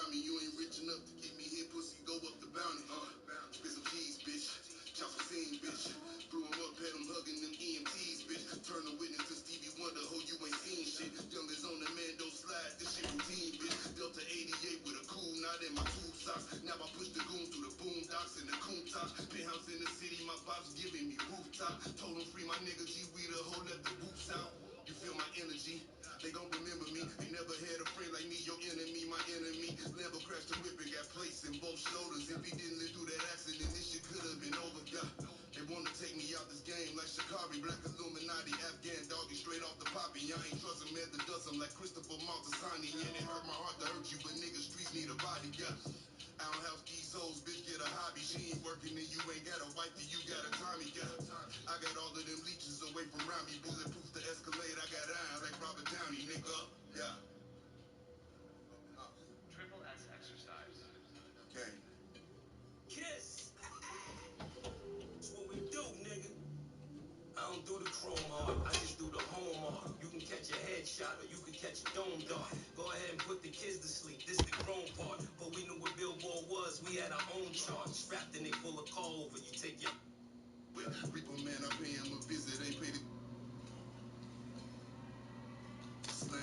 around me, you ain't rich enough to get me hit, pussy, go up the bounty. Spit some cheese, bitch. Chop some scene, bitch. Blew him up, had him hugging them EMTs, bitch. Turn the witness to Stevie Wonder, ho, you ain't seen shit. Youngers on the man, don't slide, this shit routine, bitch. Delta 88 with a cool knot in my tube socks. Now I push the goons through the boondocks and the coon tops. Penthouse in the city, my bops giving me rooftop. Told him free my nigga G, we the hoe, let the boots out. You feel my energy? They gon' remember me. They never had a friend like me, your enemy, my enemy. Lambo crashed the whip and got placed in both shoulders. If he didn't live through that accident, this shit could have been over. Yeah. They wanna take me out this game like Shikari, Black Illuminati, Afghan doggy, straight off the poppy. I ain't trust him at the dust, I'm like Christopher Maltasani. And it hurt my heart to hurt you, but niggas streets need a body. Yeah. I don't have these souls, bitch, get a hobby. She ain't working and you ain't got a wife, you got a Tommy. Yeah. I got all of them leeches away from around me. Bulletproof the Escalade, I got iron like Robert Downey, nigga. Yeah. Triple S exercise. Okay. Kiss. That's what we do, nigga. I don't do the chrome art, I just do the home art. You can catch a headshot or you can catch a dome dart. Go ahead and put the kids to sleep, this the grown part. But we knew what Billboard was, we had our own chart. Strapped and they pull a call over, you take your Reaper man, I pay him a visit, ain't paid it. Slang.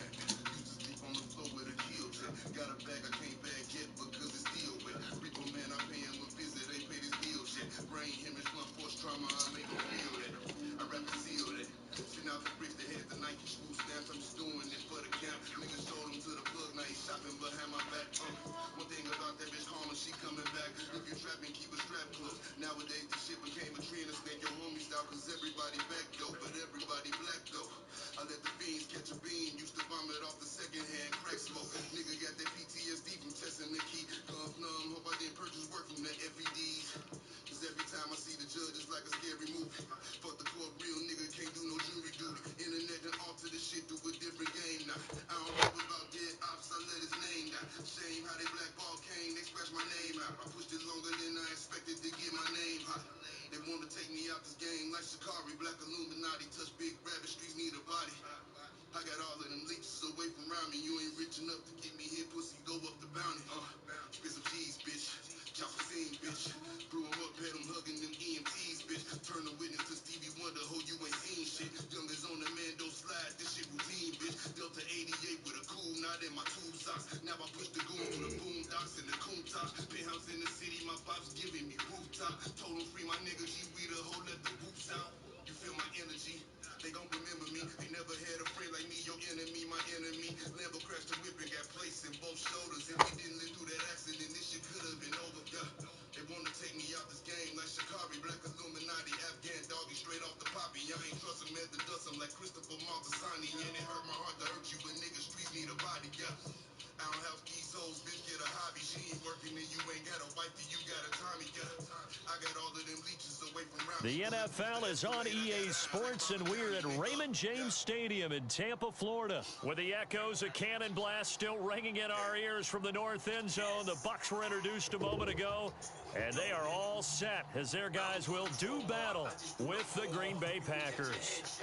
Used to sleep on the floor with a kill check. Got a bag I can't bag yet because it's still wet. Reaper man, I pay him a visit, ain't paid his bill yet. Brain hemorrhage, blunt force trauma, I make him feel that. I rap and seal that. Send out the bricks that had the Nike school stamps. I'm just doing this for the camp. Niggas showed him to the plug, now he shopping behind my back. One thing about that bitch karma, she coming back. If you trapping, keep a strap close. Nowadays, this shit became a trend. Snake your homie style, cause everybody back though, but everybody black though. I let the fiends catch a beam. Used to vomit off the secondhand crack smoke. Nigga got that PTSD from testing the key. Guns numb, hope I didn't purchase work from the FEDs. Cause every time I see the judge, it's like a scary movie. Fuck the court, real nigga can't do no jury duty. Internet done alter this shit to a different game now. I don't rap about dead ops, I let his name down. Shame how they blackball Kane, they scratch my name out. I pushed it longer than I expected to get my name hot. They wanna take me out this game like Shikari, Black Illuminati, touch big rabbit, streets need a body. I got all of them leeches away from around me. You ain't rich enough to get me hit, pussy, go up the bounty. Spit some cheese, bitch. Chop some scene, bitch. Blew him up, had him hugging them EMTs, bitch. Turn the witness to Stevie Wonder, ho, you ain't seen shit. Youngers on the man, don't slide, this shit routine, bitch. Delta 88 with a cool knot in my tube socks. Now I push the goons through the boondocks and the coon tops. Penthouse in the city, my pops giving me rooftop. Told him free my nigga G, we the hoe, let the boots out. You feel my energy? They gon' remember me. They never had a friend like me, your enemy, my enemy. Lambo crashed the whip and got placed in both shoulders. If we didn't live through that accident, this shit could have been over. Yeah. They wanna take me out this game like Shikari, Black Illuminati, Afghan doggy, straight off the poppy. I ain't trust him at the dust, I'm like Christopher Maltasani. And it hurt my heart to hurt you, but niggas streets need a body. Yeah. I don't have these souls, bitch, get a hobby. She ain't working and you ain't got a wife, you got a Tommy. Yeah. I got all of them leeches away from around me. The NFL is on EA Sports, and we're at Raymond James Stadium in Tampa, Florida, with the echoes of Cannon Blast still ringing in our ears from the north end zone. The Bucs were introduced a moment ago, and they are all set as their guys will do battle with the Green Bay Packers.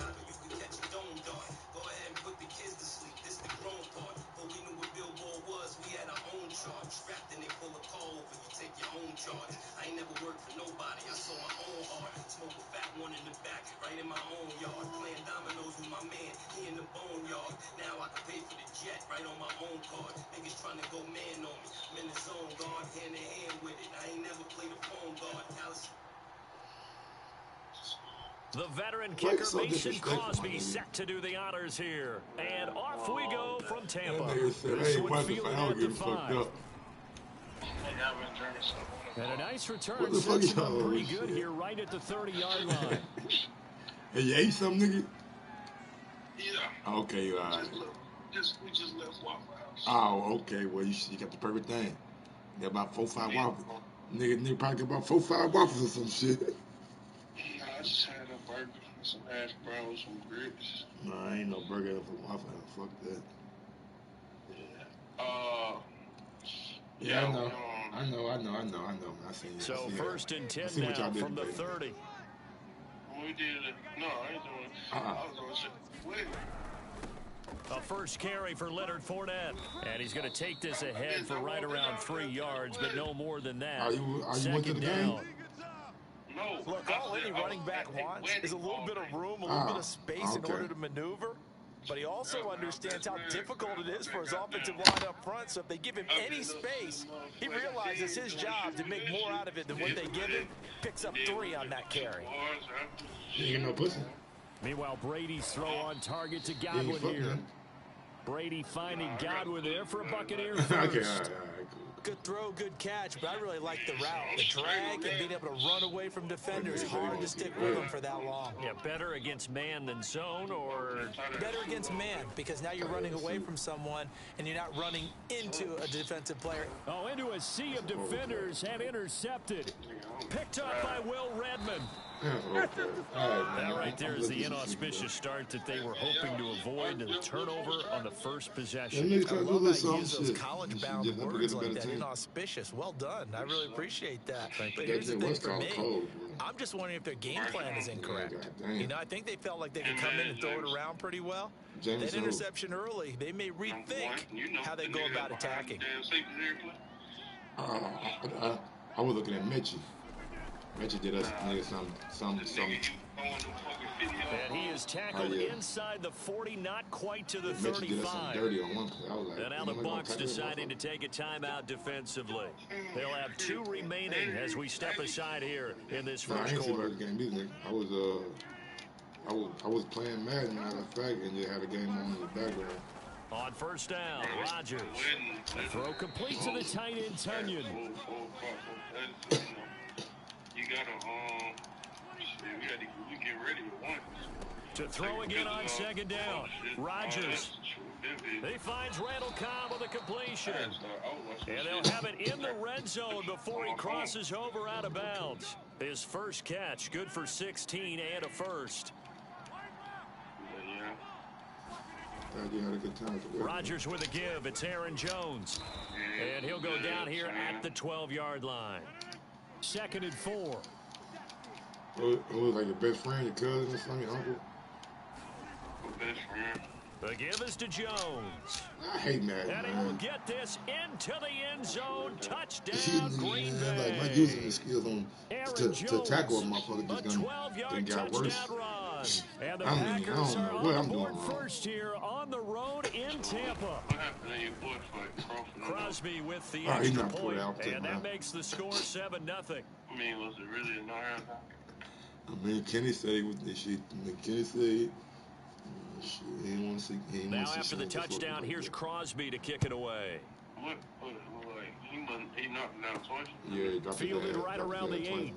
Go ahead and put the kids to sleep, this the grown part. But we knew what Billboard was, we had our own chart. Strapped and they pull a call over, you take your own charge. I ain't never worked for nobody, I sold my own heart. Smoke a fat one in the back, right in my own yard. Playing dominoes with my man, he in the boneyard. Now I can pay for the jet, right on my own card. Niggas trying to go man on me, I'm in the zone, guard, hand in hand with it. I ain't never played a phone guard. The veteran kicker Mason Crosby set to do the honors here. And off we go from Tampa. This one fielded at the 5. And a nice return sets him up pretty good here right at the 30-yard line. Hey, you ate something, nigga? Yeah. Okay, all right. We just left Waffle House. Oh, okay. Well, you got the perfect thing. Got about 4 or 5 waffles. Nigga probably got about 4 or 5 waffles or some shit. Nah, I just had a burger, some hash browns, some grits. No, I ain't no burger for Waffle House. Fuck that. Yeah. I know. I seen it. So first and 10 now from the 30. We did it. No, I ain't doing it. I was doing shit. Wait. A first carry for Leonard Fournette. And he's going to take this ahead for right around 3 yards, but no more than that. Are you went to the Second game? down. No. Look, all any running back wants is a little bit of room, a little bit of space in order to maneuver. But he also understands how difficult it is for his offensive line up front. So if they give him any space, he realizes his job to make more out of it than what they give him. Picks up 3 on that carry. You know, pussy. Meanwhile, Brady's throw on target to Godwin here. Brady finding Godwin there for a Buccaneer first. Okay, all right, cool. Good throw, good catch, but I really like the route. The drag and being able to run away from defenders. Hard to stick with them for that long. Yeah, better against man than zone, or better against man, because now you're running away from someone and you're not running into a defensive player. Oh, into a sea of defenders and intercepted. Picked up by Will Redmond. That right there is the inauspicious start that they were hoping to avoid, the turnover on the first possession. I love that you use those college-bound words like that, inauspicious. Well done. I really appreciate that. But here's the thing for me. I'm just wondering if their game plan is incorrect. You know, I think they felt like they could come in and throw it around pretty well. That interception early, they may rethink how they go about attacking. I was looking at Mitchie. Mitchell did us some. And he is tackled inside the 40, not quite to the 35. Did us some dirty on one play. I was like, and now the Bucs deciding to take a timeout defensively. They'll have 2 remaining as we step aside here in this first quarter. I was playing Madden, matter of fact, and you had a game on in the background. On first down, Rodgers. The throw complete to the tight end, Tunyon. You get ready to one. To throw again on second down. Rodgers. He finds Randall Cobb with a completion. And they'll have it in the red zone before he crosses over out of bounds. His first catch, good for 16 and a first. Rodgers with a give. It's Aaron Jones. And he'll go down here at the 12-yard line. 2nd and 4. It was like your best friend, your cousin, or something, your uncle? Best friend. The give is to Jones. I hate Madden, and he will get this into the end zone. Touchdown, Green Bay. Like, my using the skills on to tackle a motherfucker just done got worse. And the Packers are on the board first here on the road in Tampa. What happened to your boy fight, Crawford? Crosby with the extra point, and that makes the score 7-0. I mean, was it really a knockdown? I mean, Kenny said he was. Kenny said he didn't want to see. Now after the touchdown, here's Crosby to kick it away. What? Like he knocked him down twice. Yeah, he dropped fielded right around the 8.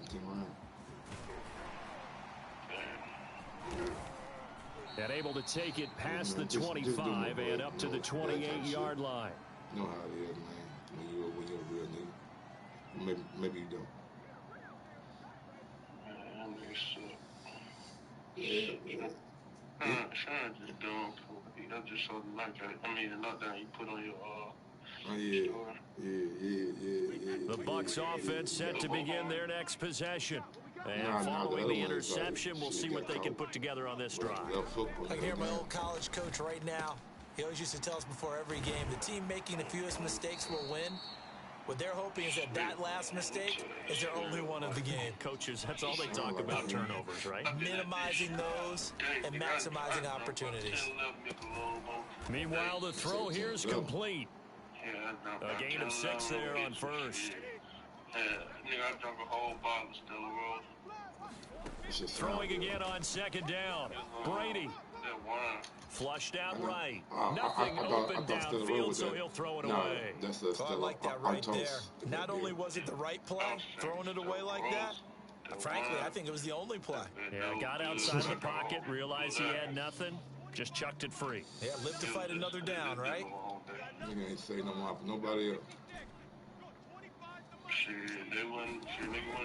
And able to take it past the 25 and up to the 28-yard line. You know how it is, man. When you're a real nigga. Maybe you don't. Sean just dumb. That's just so like I mean, the knockdown you put on your The Bucs offense set to begin their next possession. And following the interception, we'll see what they can put together on this drive. I can hear my old college coach right now. He always used to tell us before every game, the team making the fewest mistakes will win. What they're hoping is that last mistake is their only one of the game. Coaches, that's all they talk about, turnovers, right? Minimizing those and maximizing opportunities. Meanwhile, the throw here is complete. A gain of 6 there on first. I drunk a whole bottle of Stella Rosa. Throwing again on second down. Brady. Flushed out right. Nothing open downfield, so he'll throw it away. I like that right there. Not only was it the right play, throwing it away like that, frankly, I think it was the only play. Yeah, got outside the pocket, realized he had nothing, just chucked it free. Yeah, live to fight another down, right? Nigga ain't say no more for nobody else.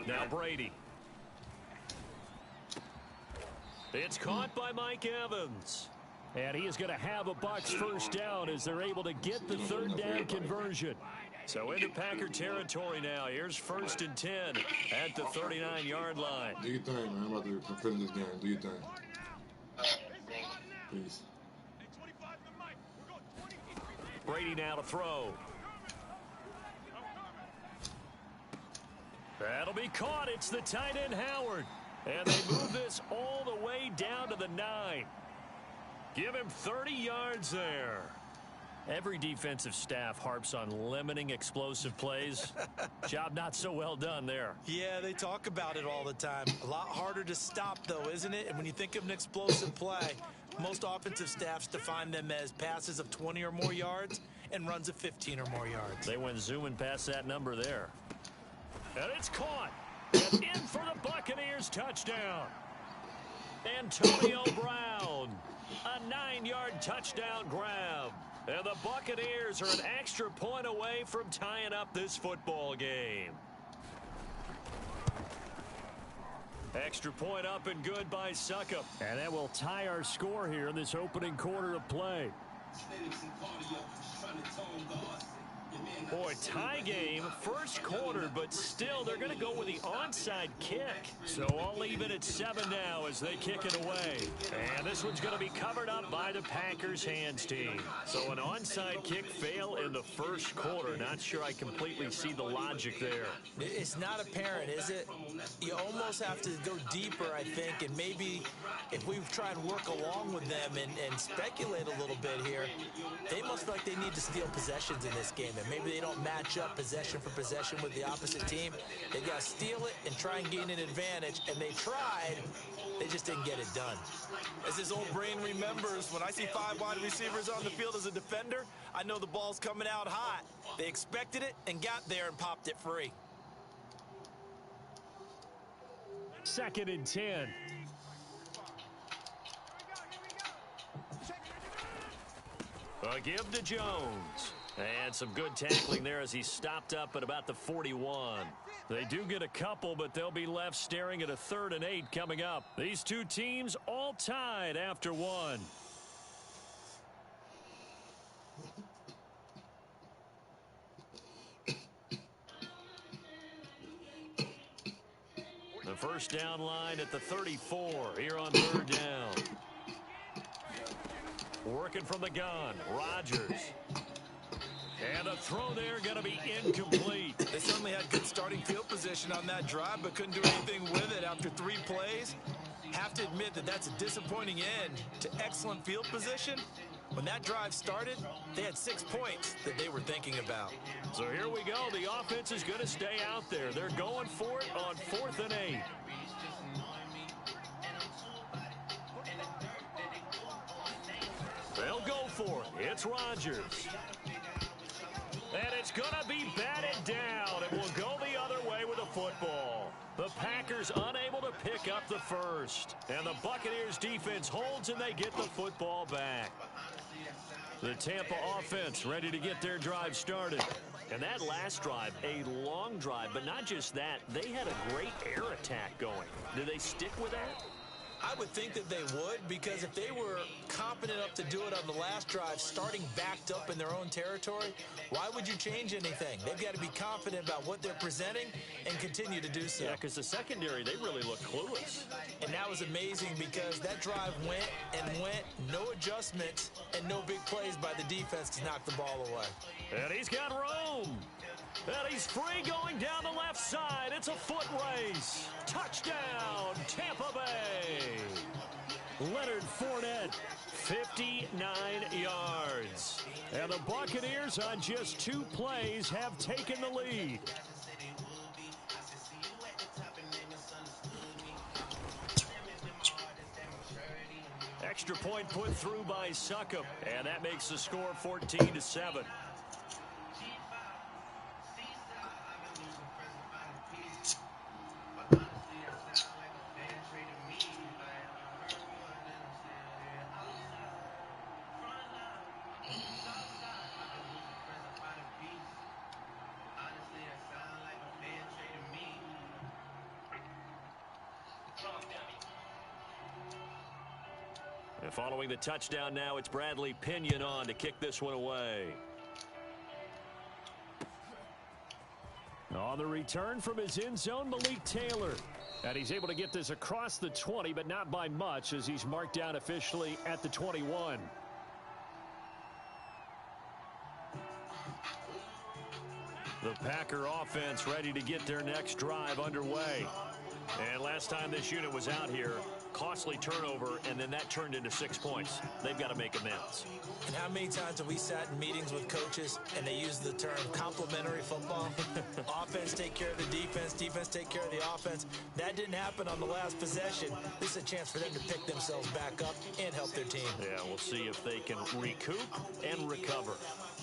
Now Brady. It's caught by Mike Evans. And he is going to have a Bucs first down as they're able to get the 3rd down conversion. So into Packer territory now. Here's 1st and 10 at the 39-yard line. Do your thing, man. I'm about to finish this game. Do your thing. Peace. Brady now to throw. That'll be caught. It's the tight end, Howard. And they move this all the way down to the 9. Give him 30 yards there. Every defensive staff harps on limiting explosive plays. Job not so well done there. Yeah, they talk about it all the time. A lot harder to stop, though, isn't it? And when you think of an explosive play, most offensive staffs define them as passes of 20 or more yards and runs of 15 or more yards. They went zooming past that number there. And it's caught. And in for the Buccaneers touchdown. Antonio Brown. A 9-yard touchdown grab. And the Buccaneers are an extra point away from tying up this football game. Extra point up and good by Suckup. And that will tie our score here in this opening quarter of play. Boy, tie game, first quarter, but still they're going to go with the onside kick. So I'll leave it at 7 now as they kick it away. And this one's going to be covered up by the Packers hands team. So an onside kick fail in the first quarter. Not sure I completely see the logic there. It's not apparent, is it? You almost have to go deeper, I think, and maybe if we try and work along with them and speculate a little bit here, they must feel like they need to steal possessions in this game, and maybe they don't match up possession for possession with the opposite team. They got to steal it and try and gain an advantage, and they tried. They just didn't get it done. As his old brain remembers, when I see 5 wide receivers on the field as a defender, I know the ball's coming out hot. They expected it and got there and popped it free. 2nd and 10. A give to Jones. And some good tackling there as he stopped up at about the 41. They do get a couple, but they'll be left staring at a 3rd and 8 coming up. These two teams all tied after 1. The first down line at the 34 here on 3rd down. Working from the gun, Rodgers. And a throw there going to be incomplete. They certainly had good starting field position on that drive, but couldn't do anything with it after 3 plays. Have to admit that that's a disappointing end to excellent field position. When that drive started, they had 6 points that they were thinking about. So here we go. The offense is going to stay out there. They're going for it on 4th and 8. They'll go for it. It's Rodgers. And it's going to be batted down. It will go the other way with the football. The Packers unable to pick up the first. And the Buccaneers defense holds and they get the football back. The Tampa offense ready to get their drive started. And that last drive, a long drive, but not just that. They had a great air attack going. Did they stick with that? I would think that they would, because if they were competent enough to do it on the last drive, starting backed up in their own territory, why would you change anything? They've got to be confident about what they're presenting and continue to do so. Yeah, because the secondary, they really look clueless. And that was amazing because that drive went and went, no adjustments, and no big plays by the defense to knock the ball away. And he's got room. And he's free going down the left side. It's a foot race. Touchdown, Tampa Bay. Leonard Fournette, 59 yards. And the Buccaneers on just 2 plays have taken the lead. Extra point put through by Suckup. And that makes the score 14-7. And following the touchdown now, it's Bradley Pinion on to kick this one away. On the return from his end zone, Malik Taylor. And he's able to get this across the 20, but not by much, as he's marked down officially at the 21. The Packer offense ready to get their next drive underway. And last time this unit was out here, costly turnover, and then that turned into 6 points. They've got to make amends. And how many times have we sat in meetings with coaches and they use the term complementary football? Offense take care of the defense, defense take care of the offense. That didn't happen on the last possession. This is a chance for them to pick themselves back up and help their team. Yeah, we'll see if they can recoup and recover.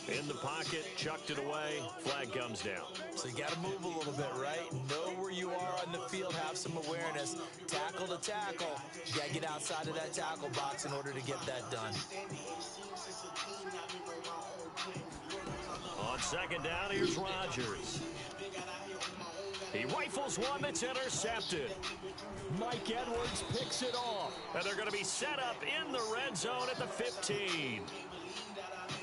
In the pocket, chucked it away, flag comes down. So you got to move a little bit, right? Know where you are on the field, have some awareness. Tackle to tackle. You got to get outside of that tackle box in order to get that done. On second down, here's Rodgers. He rifles one that's intercepted. Mike Edwards picks it off. And they're going to be set up in the red zone at the 15.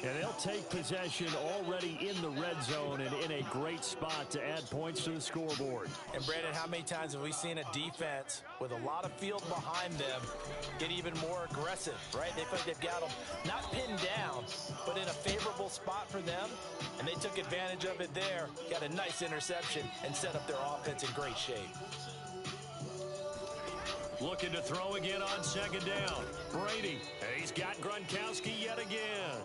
And they'll take possession already in the red zone and in a great spot to add points to the scoreboard. And, Brandon, how many times have we seen a defense with a lot of field behind them get even more aggressive, right? They feel like they've got them not pinned down, but in a favorable spot for them, and they took advantage of it there, got a nice interception, and set up their offense in great shape. Looking to throw again on second down. Brady, and he's got Gronkowski yet again.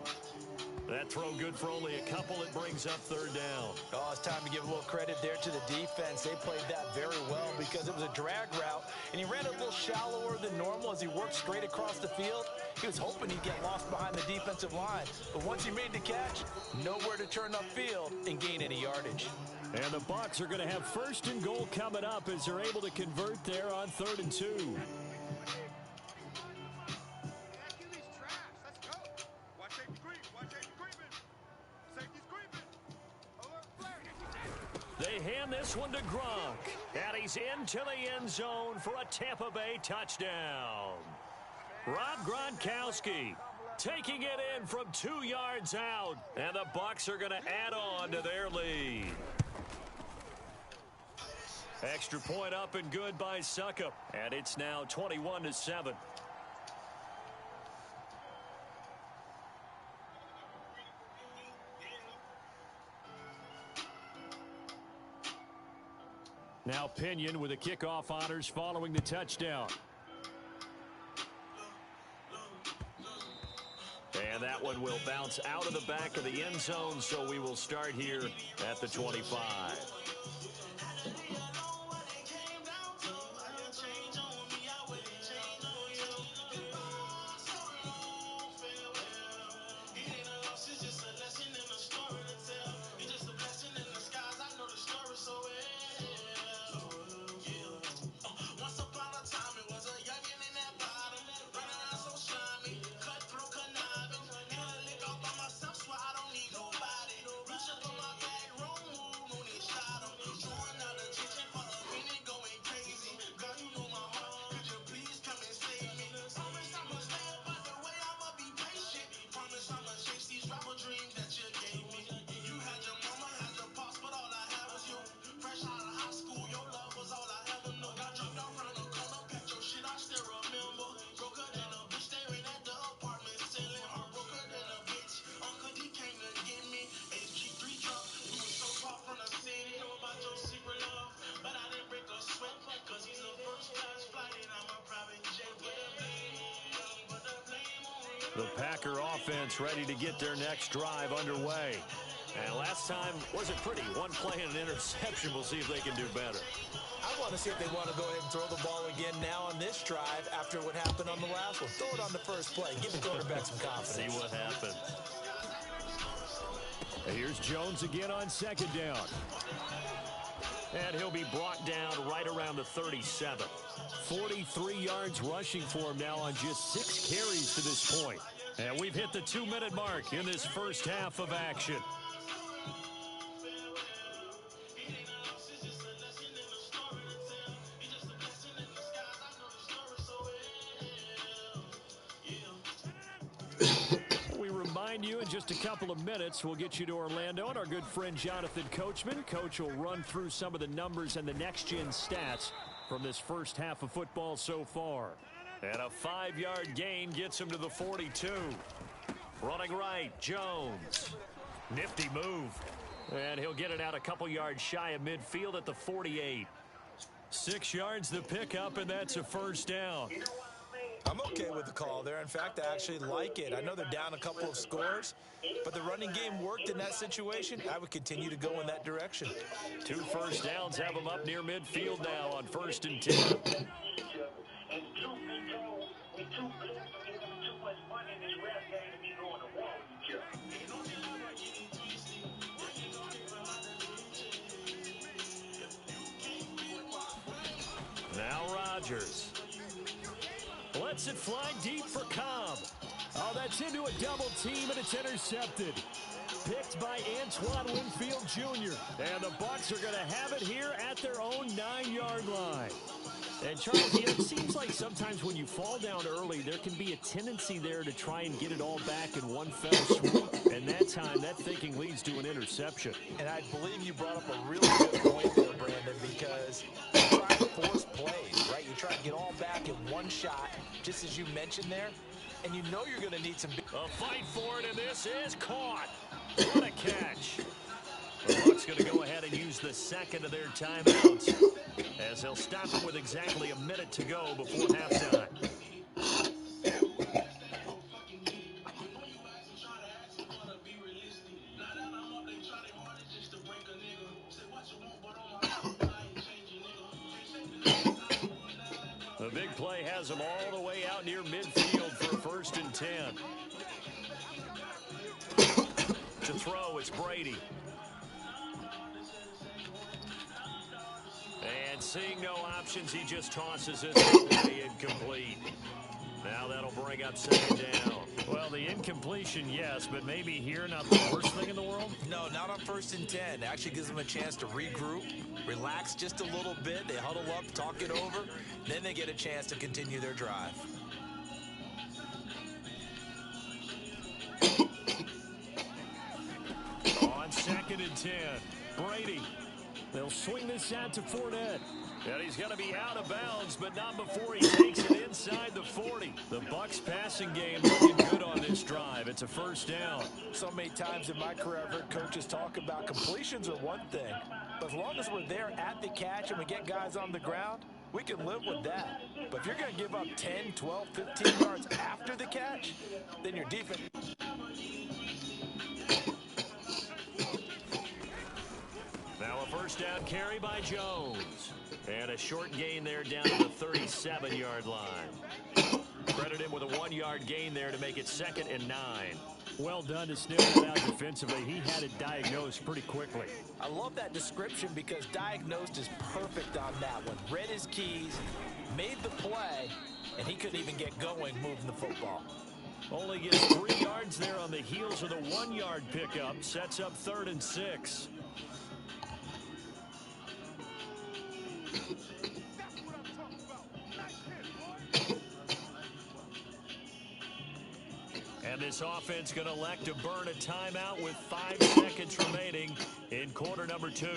That throw good for only a couple. It brings up third down. Oh, it's time to give a little credit there to the defense. They played that very well because it was a drag route, and he ran it a little shallower than normal as he worked straight across the field. He was hoping he'd get lost behind the defensive line, but once he made the catch, nowhere to turn upfield and gain any yardage. And the Bucs are going to have first and goal coming up as they're able to convert there on 3rd and 2. They hand this one to Gronk, and he's into the end zone for a Tampa Bay touchdown. Rob Gronkowski taking it in from 2 yards out, and the Bucs are going to add on to their lead. Extra point up and good by Suckup, and it's now 21-7. Now Pinion with the kickoff honors following the touchdown. And that one will bounce out of the back of the end zone, so we will start here at the 25. The Packer offense ready to get their next drive underway. And last time wasn't pretty. One play and an interception. We'll see if they can do better. I want to see if they want to go ahead and throw the ball again now on this drive after what happened on the last one. Throw it on the first play. Give the quarterback some confidence. See what happens. Here's Jones again on second down. And he'll be brought down right around the 37. 43 yards rushing for him now on just 6 carries to this point. And we've hit the 2-minute mark in this first half of action. We remind you in just a couple of minutes we'll get you to Orlando and our good friend Jonathan Coachman. Coach will run through some of the numbers and the next-gen stats from this first half of football so far. And a 5-yard gain gets him to the 42. Running right, Jones. Nifty move. And he'll get it out a couple yards shy of midfield at the 48. 6 yards the pickup, and that's a first down. I'm okay with the call there. In fact, I actually like it. I know they're down a couple of scores, but the running game worked in that situation. I would continue to go in that direction. 2 first downs have them up near midfield now on 1st and 10. Now Rodgers lets it fly deep for Cobb. Oh, that's into a double team, and it's intercepted. Picked by Antoine Winfield Jr. And the Bucs are going to have it here at their own 9-yard line. And Charles, it seems like sometimes when you fall down early, there can be a tendency there to try and get it all back in one fell swoop. And that time, that thinking leads to an interception. And I believe you brought up a really good point there, Brandon, because you try to force plays, right? You try to get all back in one shot, just as you mentioned there. And you know you're going to need some big... A fight for it, and this is caught. What a catch. The Bucs going to go ahead and use the second of their timeouts, as they'll stop it with exactly a minute to go before halftime. The big play has them all the way out near midfield for a 1st and 10. To throw, it's Brady. And seeing no options, he just tosses it away incomplete. Now that'll bring up 2nd down. Well, the incompletion, yes, but maybe here not the worst thing in the world? No, not on 1st and 10. It actually gives them a chance to regroup, relax just a little bit. They huddle up, talk it over. Then they get a chance to continue their drive. On 2nd and 10, Brady. They'll swing this out to Fournette. And he's going to be out of bounds, but not before he takes it inside the 40. The Bucs passing game looking good on this drive. It's a 1st down. So many times in my career, I've heard coaches talk about completions are one thing. But as long as we're there at the catch and we get guys on the ground, we can live with that. But if you're going to give up 10, 12, 15 yards after the catch, then your defense... Now a 1st down carry by Jones. And a short gain there down to the 37-yard line. Credit him with a 1-yard gain there to make it 2nd and 9. Well done to sniff it out defensively. He had it diagnosed pretty quickly. I love that description because diagnosed is perfect on that one. Read his keys, made the play, and he couldn't even get going moving the football. Only gets 3 yards there on the heels of the 1-yard pickup. Sets up 3rd and 6. And this offense going to elect to burn a timeout with 5 seconds remaining in quarter number 2.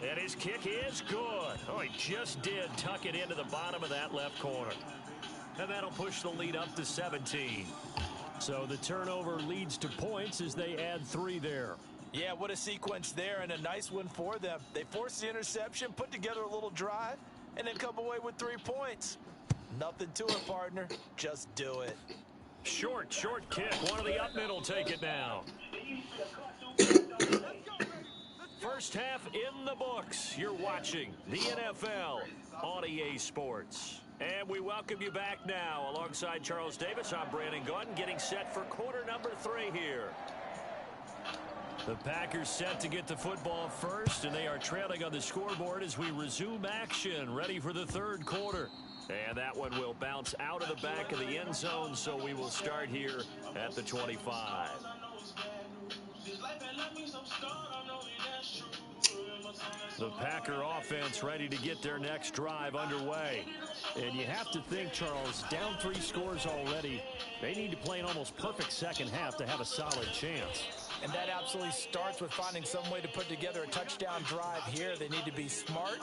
And his kick is good. Oh, he just did tuck it into the bottom of that left corner. And that'll push the lead up to 17. So the turnover leads to points as they add 3 there. Yeah, what a sequence there, and a nice one for them. They forced the interception, put together a little drive, and then come away with 3 points. Nothing to it, partner. Just do it. Short kick. One of the up middle take it now. First half in the books. You're watching the NFL on EA Sports. And we welcome you back now. Alongside Charles Davis, I'm Brandon Gunn, getting set for quarter number 3 here. The Packers set to get the football first, and they are trailing on the scoreboard as we resume action, ready for the 3rd quarter. And that one will bounce out of the back of the end zone, so we will start here at the 25. The Packer offense ready to get their next drive underway. And you have to think, Charles, down 3 scores already. They need to play an almost perfect second half to have a solid chance. And that absolutely starts with finding some way to put together a touchdown drive here. They need to be smart,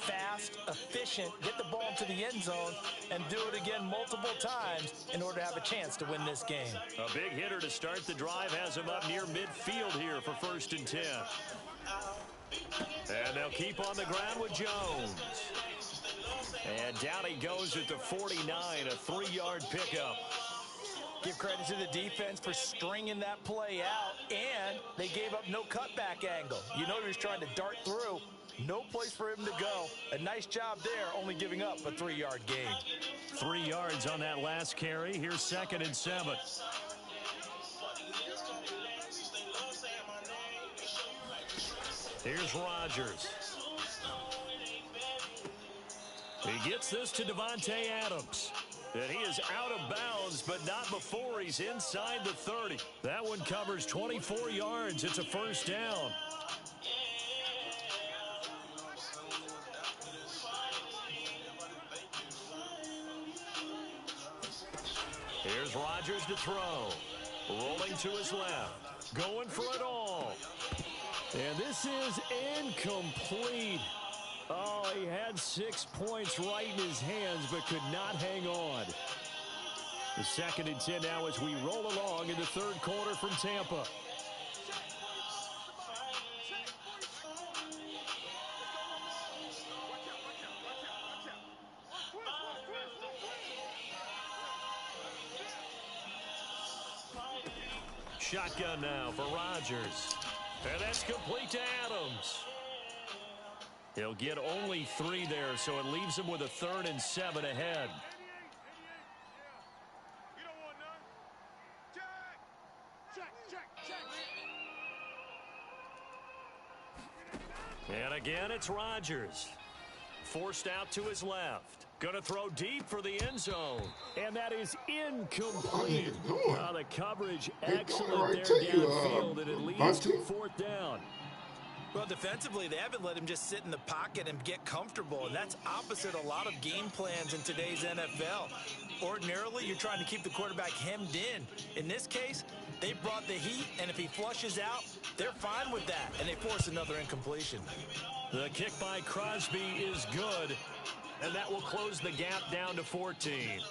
fast, efficient, get the ball to the end zone, and do it again multiple times in order to have a chance to win this game. A big hitter to start the drive has him up near midfield here for 1st and 10. And they'll keep on the ground with Jones. And down he goes at the 49, a 3-yard pickup. Give credit to the defense for stringing that play out, and they gave up no cutback angle. You know he was trying to dart through. No place for him to go. A nice job there, only giving up a 3-yard gain. 3 yards on that last carry. Here's 2nd and 7. Here's Rodgers. He gets this to Devontae Adams. And he is out of bounds, but not before he's inside the 30. That one covers 24 yards. It's a 1st down. Here's Rodgers to throw. Rolling to his left. Going for it all. And this is incomplete. Oh, he had 6 points right in his hands, but could not hang on. The 2nd and 10 now as we roll along in the 3rd quarter from Tampa. Shotgun now for Rodgers. And that's complete to Adams. He'll get only 3 there, so it leaves him with a 3rd and 7 ahead. And again, it's Rodgers. Forced out to his left. Going to throw deep for the end zone. And that is incomplete. The coverage excellent there downfield, and it leads to 4th down. Well, defensively, they haven't let him just sit in the pocket and get comfortable, and that's opposite a lot of game plans in today's NFL. Ordinarily, you're trying to keep the quarterback hemmed in. In this case, they brought the heat, and if he flushes out, they're fine with that, and they force another incompletion. The kick by Crosby is good, and that will close the gap down to 14.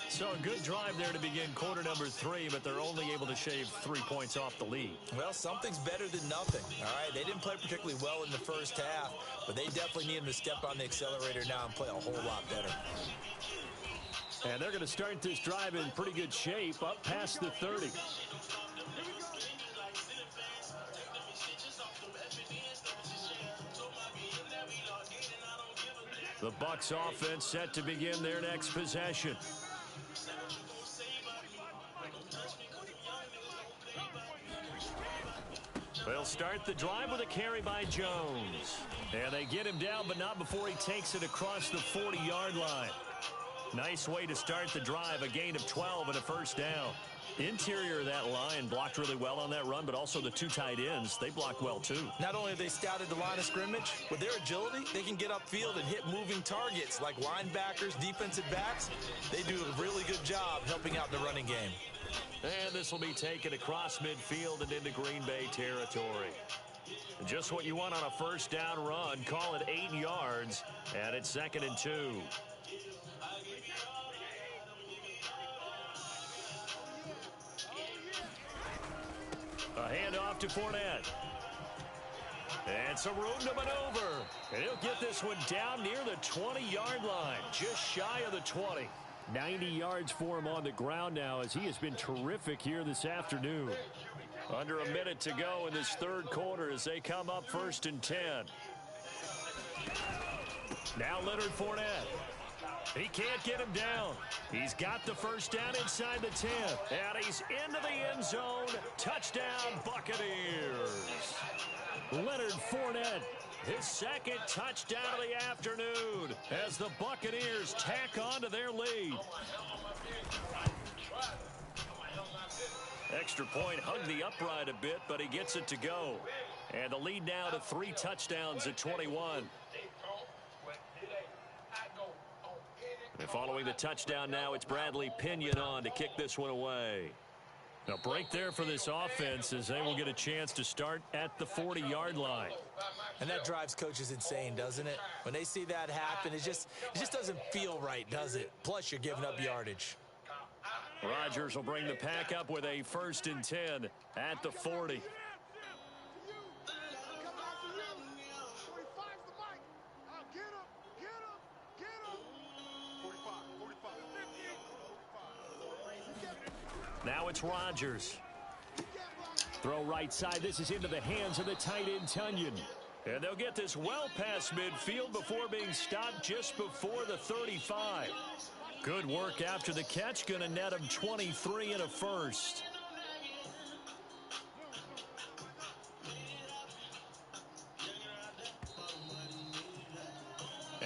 So a good drive there to begin quarter number 3, but they're only able to shave 3 points off the lead. Well, something's better than nothing, all right? They didn't play particularly well in the first half, but they definitely need him to step on the accelerator now and play a whole lot better. And they're going to start this drive in pretty good shape, up past the 30. The Bucs offense set to begin their next possession. They'll start the drive with a carry by Jones. And they get him down, but not before he takes it across the 40-yard line. Nice way to start the drive, a gain of 12 and a 1st down. Interior of that line blocked really well on that run, but also the 2 tight ends, they blocked well too. Not only have they scouted the line of scrimmage, with their agility, they can get upfield and hit moving targets like linebackers, defensive backs. They do a really good job helping out in the running game. And this will be taken across midfield and into Green Bay territory. Just what you want on a 1st down run. Call it 8 yards, and it's 2nd and 2. A handoff to Fournette. And some room to maneuver. And he'll get this one down near the 20-yard line, just shy of the 20. 90 yards for him on the ground now, as he has been terrific here this afternoon. Under a minute to go in this 3rd quarter as they come up 1st and 10. Now Leonard Fournette. He can't get him down. He's got the 1st down inside the 10. And he's into the end zone. Touchdown, Buccaneers. Leonard Fournette, his 2nd touchdown of the afternoon as the Buccaneers tack on to their lead. Extra point hugged the upright a bit, but he gets it to go. And the lead now to 3 touchdowns at 21. And following the touchdown now, it's Bradley Pinion on to kick this one away. A break there for this offense as they will get a chance to start at the 40-yard line. And that drives coaches insane, doesn't it? When they see that happen, it just doesn't feel right, does it? Plus, you're giving up yardage. Rodgers will bring the pack up with a 1st and 10 at the 40. Now it's Rodgers. Throw right side. This is into the hands of the tight end, Tunyon. And they'll get this well past midfield before being stopped just before the 35. Good work after the catch. Going to net him 23 and a 1st.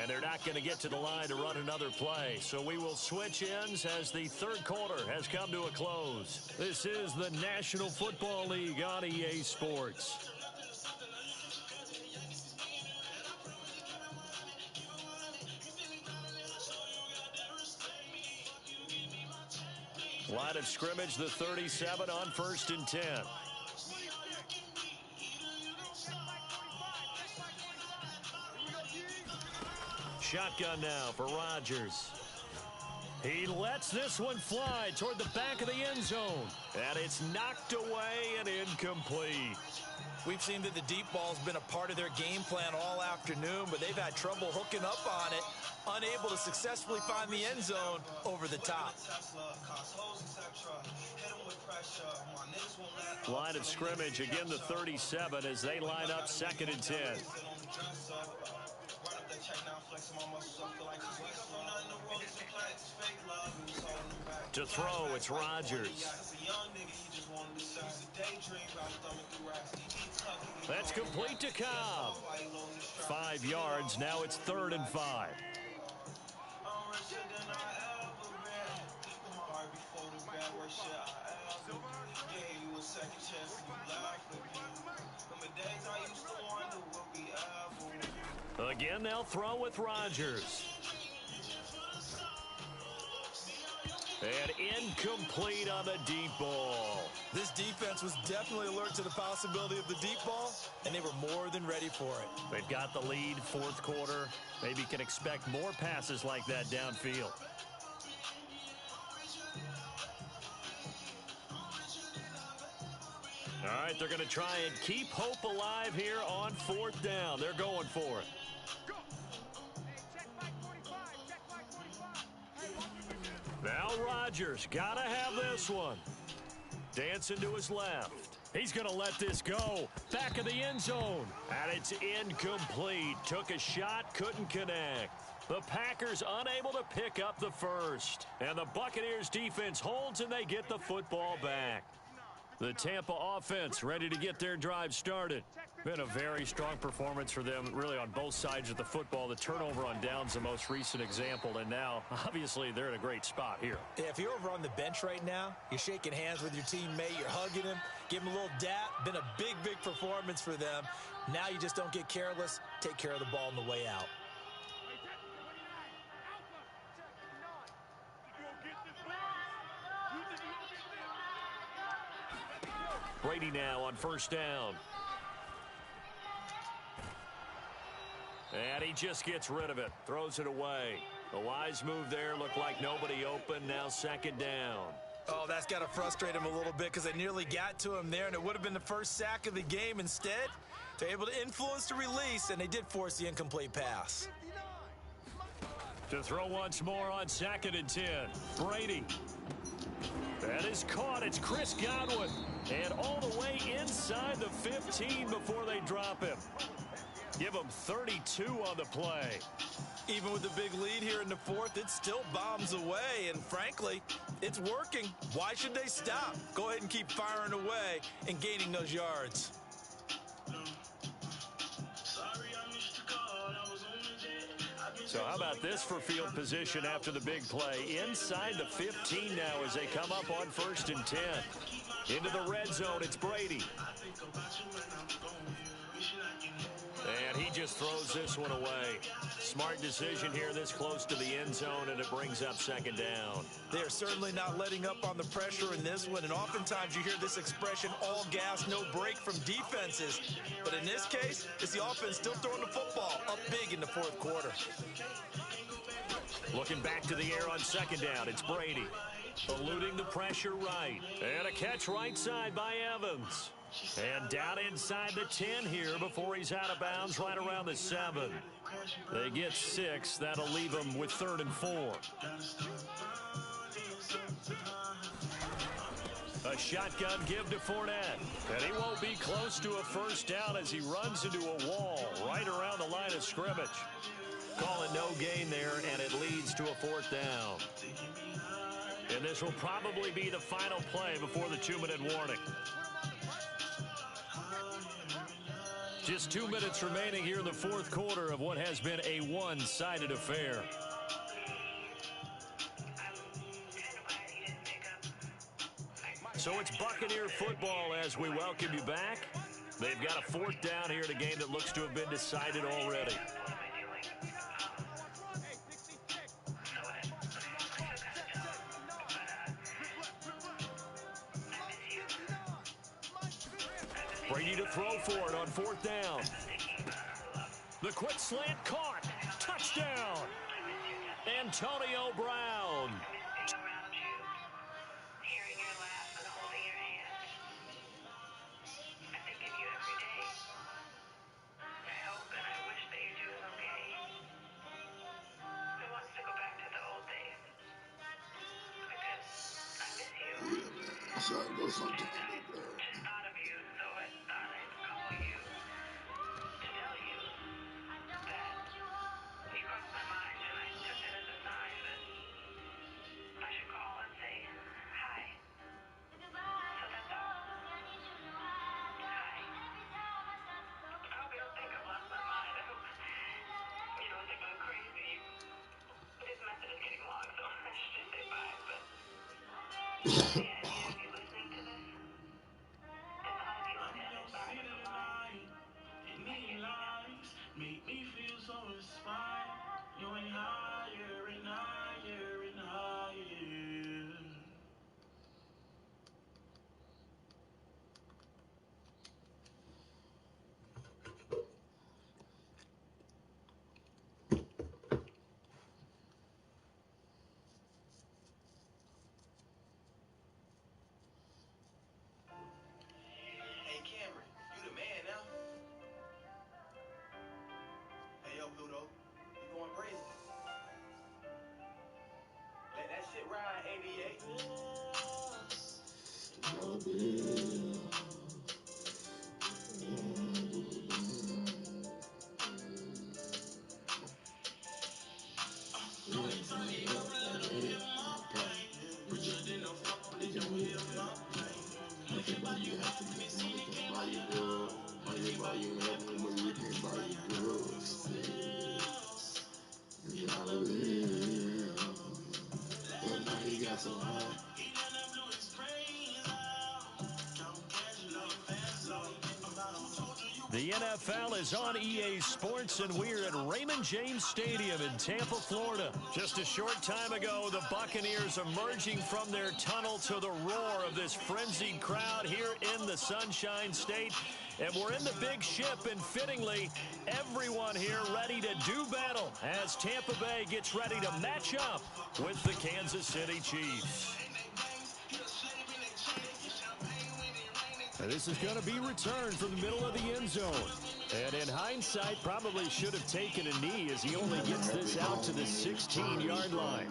And they're not going to get to the line to run another play. So we will switch ends as the 3rd quarter has come to a close. This is the National Football League on EA Sports. Line of scrimmage, the 37 on 1st and 10. Shotgun now for Rodgers. He lets this one fly toward the back of the end zone. And it's knocked away and incomplete. We've seen that the deep ball's been a part of their game plan all afternoon, but they've had trouble hooking up on it, unable to successfully find the end zone over the top. Line of scrimmage, again the 37 as they line up 2nd and 10. To throw, it's Rodgers. That's complete to Cobb. 5 yards, now it's 3rd and 5. Again, they'll throw with Rodgers. And incomplete on the deep ball. This defense was definitely alert to the possibility of the deep ball, and they were more than ready for it. They've got the lead, 4th quarter. Maybe can expect more passes like that downfield. All right, they're going to try and keep hope alive here on 4th down. They're going for it. Now Rodgers got to have this one. Dancing to his left. He's going to let this go. Back of the end zone. And it's incomplete. Took a shot, couldn't connect. The Packers unable to pick up the 1st. And the Buccaneers defense holds and they get the football back. The Tampa offense ready to get their drive started. Been a very strong performance for them, really, on both sides of the football. The turnover on downs, the most recent example, and now, obviously, they're in a great spot here. Yeah, if you're over on the bench right now, you're shaking hands with your teammate, you're hugging him, give him a little dap. Been a big, big performance for them. Now you just don't get careless. Take care of the ball on the way out. Brady now on 1st down. And he just gets rid of it. Throws it away. A wise move there. Looked like nobody open. Now 2nd down. Oh, that's got to frustrate him a little bit because they nearly got to him there, and it would have been the first sack of the game. Instead, they're able to influence the release, and they did force the incomplete pass. To throw once more on 2nd and 10. Brady. That is caught. It's Chris Godwin. And all the way inside the 15 before they drop him. Give him 32 on the play. Even with the big lead here in the 4th, it still bombs away. And frankly, it's working. Why should they stop? Go ahead and keep firing away and gaining those yards. So how about this for field position after the big play? Inside the 15 now as they come up on 1st and 10. Into the red zone, it's Brady. And he just throws this one away. Smart decision here this close to the end zone, and it brings up second down. They're certainly not letting up on the pressure in this one, and oftentimes you hear this expression, all gas, no break from defenses. But in this case, it's the offense still throwing the football up big in the fourth quarter. Looking back to the air on second down, it's Brady. Eluding the pressure right. And a catch right side by Evans. And down inside the 10 here before he's out of bounds right around the 7. They get 6. That'll leave them with 3rd and 4. A shotgun give to Fournette. And he won't be close to a first down as he runs into a wall right around the line of scrimmage. Calling no gain there, and it leads to a 4th down. And this will probably be the final play before the 2-minute warning. Just 2 minutes remaining here in the fourth quarter of what has been a one-sided affair. So it's Buccaneer football as we welcome you back. They've got a 4th down here in a game that looks to have been decided already. Brady to throw for it on 4th down. The quick slant caught. Touchdown. Antonio Brown. The NFL is on EA Sports, and we're at Raymond James Stadium in Tampa, Florida. Just a short time ago, the Buccaneers emerging from their tunnel to the roar of this frenzied crowd here in the Sunshine State. And we're in the big ship, and fittingly, everyone here ready to do battle as Tampa Bay gets ready to match up with the Kansas City Chiefs. This is going to be returned from the middle of the end zone. And in hindsight, probably should have taken a knee as he only gets this out to the 16-yard line.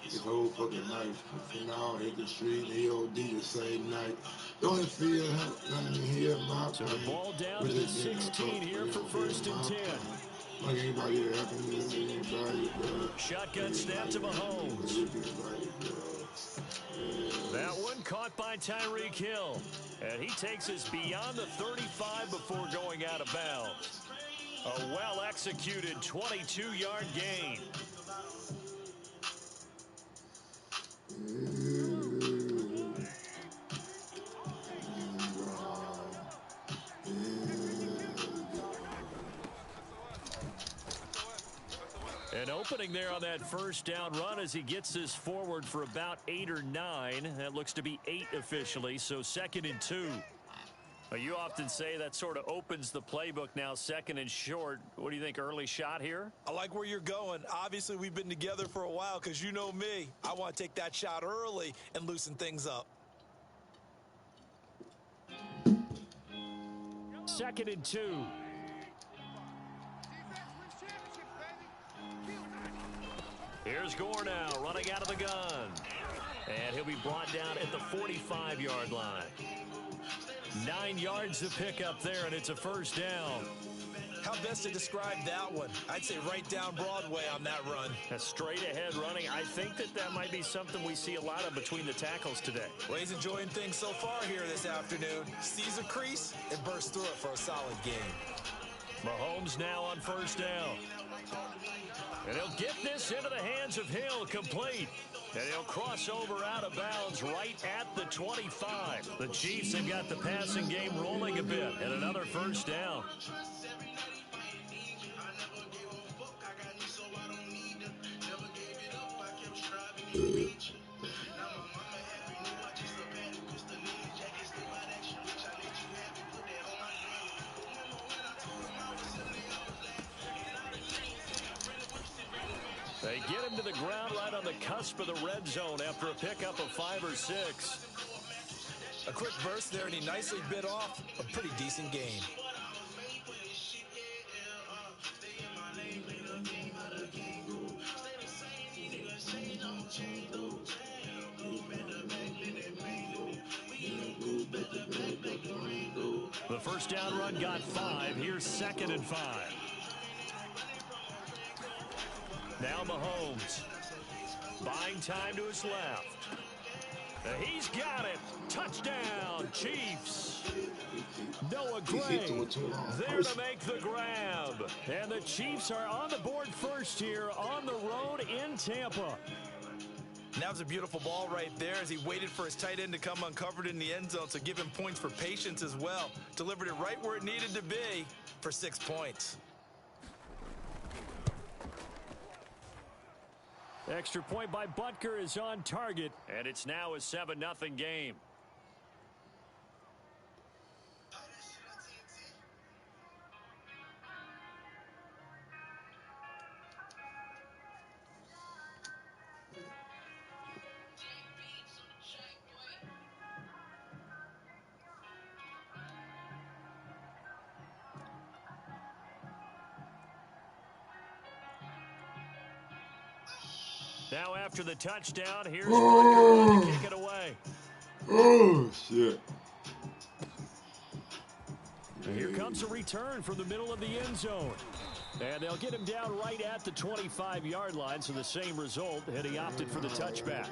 His whole fucking life. From now hit the street, EOD the same night. Don't feel nothing here, my So the ball down to the 16 here for 1st and 10. Shotgun snap to Mahomes. That one caught by Tyreek Hill. And he takes us beyond the 35 before going out of bounds. A well-executed 22-yard gain. opening there on that first down run as he gets this forward for about 8 or 9. That looks to be 8 officially, so 2nd and 2. You often say that sort of opens the playbook now, 2nd and short. What do you think, early shot here? I like where you're going. Obviously, we've been together for a while because you know me. I want to take that shot early and loosen things up. 2nd and 2. Here's Gore now running out of the gun. And he'll be brought down at the 45-yard line. 9 yards to pick up there, and it's a first down. How best to describe that one? I'd say right down Broadway on that run. A straight ahead running. I think that might be something we see a lot of between the tackles today. Well, he's enjoying things so far here this afternoon. Sees a crease and bursts through it for a solid game. Mahomes now on first down. And he'll get this into the hands of Hill, complete. And he'll cross over out of bounds right at the 25. The Chiefs have got the passing game rolling a bit. And another first down. They get him to the ground right on the cusp of the red zone after a pickup of 5 or 6. A quick burst there, and he nicely bit off a pretty decent gain. The first down run got 5. Here's 2nd and 5. Now Mahomes. Buying time to his left. He's got it. Touchdown, Chiefs. Noah Gray there to make the grab. And the Chiefs are on the board first here on the road in Tampa. Now's a beautiful ball right there as he waited for his tight end to come uncovered in the end zone, so give him points for patience as well. Delivered it right where it needed to be for 6 points. Extra point by Butker is on target, and it's now a 7-0 game. Now after the touchdown, here's Butker to kick it away. Oh, shit. Here comes a return from the middle of the end zone. And they'll get him down right at the 25-yard line, so the same result, and he opted for the touchback.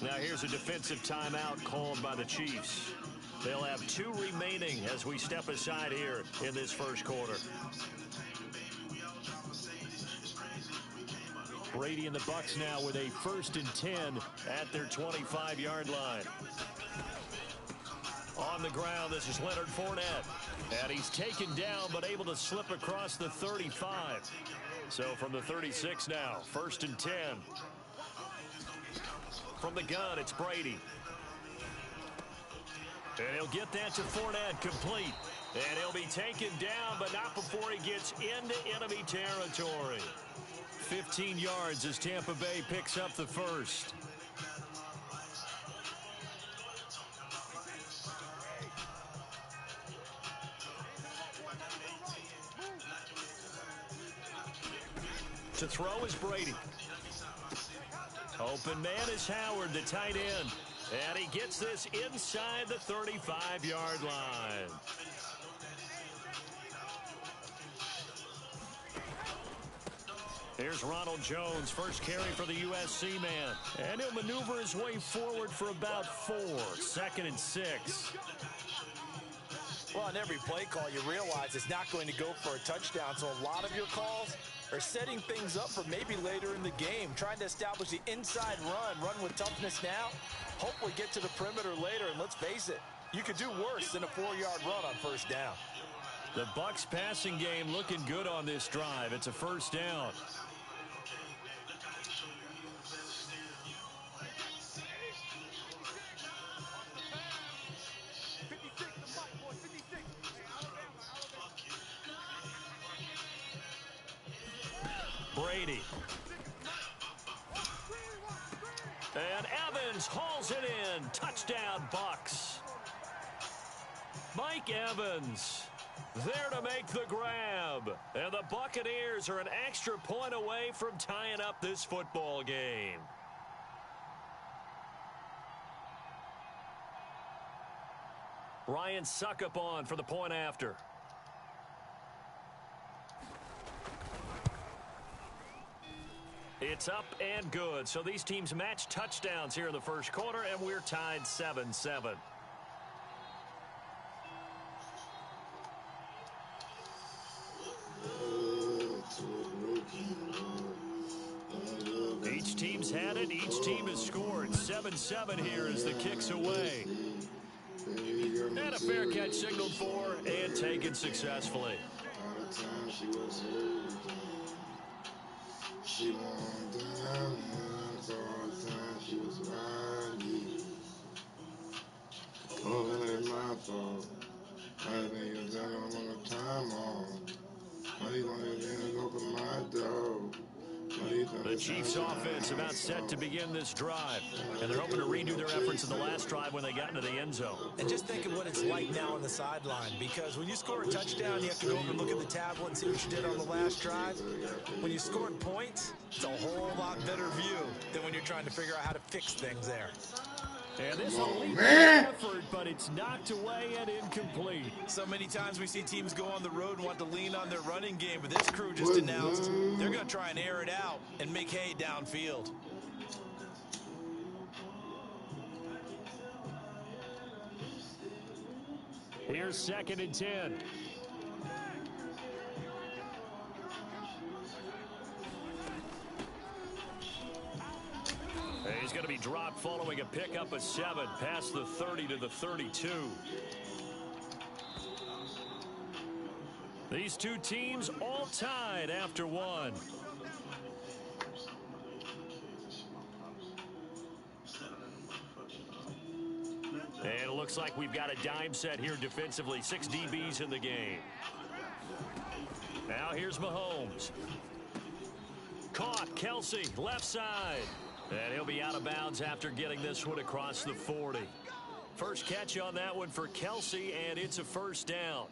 Now here's a defensive timeout called by the Chiefs. They'll have 2 remaining as we step aside here in this first quarter. Brady and the Bucs now with a 1st and 10 at their 25-yard line. On the ground, this is Leonard Fournette. And he's taken down but able to slip across the 35. So from the 36 now, 1st and 10. From the gun, it's Brady. And he'll get that to Fournette, complete. And he'll be taken down, but not before he gets into enemy territory. 15 yards as Tampa Bay picks up the first. To throw is Brady. Open man is Howard, the tight end. And he gets this inside the 35-yard line. Here's Ronald Jones, first carry for the USC man. And he'll maneuver his way forward for about 4. 2nd and 6. Well, on every play call, you realize it's not going to go for a touchdown, so a lot of your calls are setting things up for maybe later in the game, trying to establish the inside run with toughness now, hopefully get to the perimeter later, and let's face it, you could do worse than a 4-yard run on first down. The Bucs passing game looking good on this drive. It's a first down. Brady. And Evans hauls it in. Touchdown, Bucs. Mike Evans there to make the grab. And the Buccaneers are an extra point away from tying up this football game. Ryan Suckup on for the point after. It's up and good. So these teams match touchdowns here in the first quarter, and we're tied 7-7. Each team's had it. Each team has scored. 7-7 here as the kick's away. And a fair catch signaled for and taken successfully. She won't down, so all the time she was around me. Oh, it ain't my fault. I think you're done on the time on. Why you gonna open my door? The Chiefs offense about set to begin this drive. And they're hoping to redo their efforts in the last drive when they got into the end zone. And just think of what it's like now on the sideline, because when you score a touchdown, you have to go over and look at the tablet and see what you did on the last drive. When you scored points, it's a whole lot better view than when you're trying to figure out how to fix things there. And this will lead to effort, but it's knocked away and incomplete. So many times we see teams go on the road and want to lean on their running game, but this crew just announced they're going to try and air it out and make hay downfield. Here's 2nd and 10. He's going to be dropped following a pickup of 7 past the 30 to the 32. These two teams all tied after 1. And it looks like we've got a dime set here defensively. 6 DBs in the game. Now here's Mahomes. Caught. Kelsey, left side. And he'll be out of bounds after getting this one across the 40. First catch on that one for Kelsey, and it's a first down.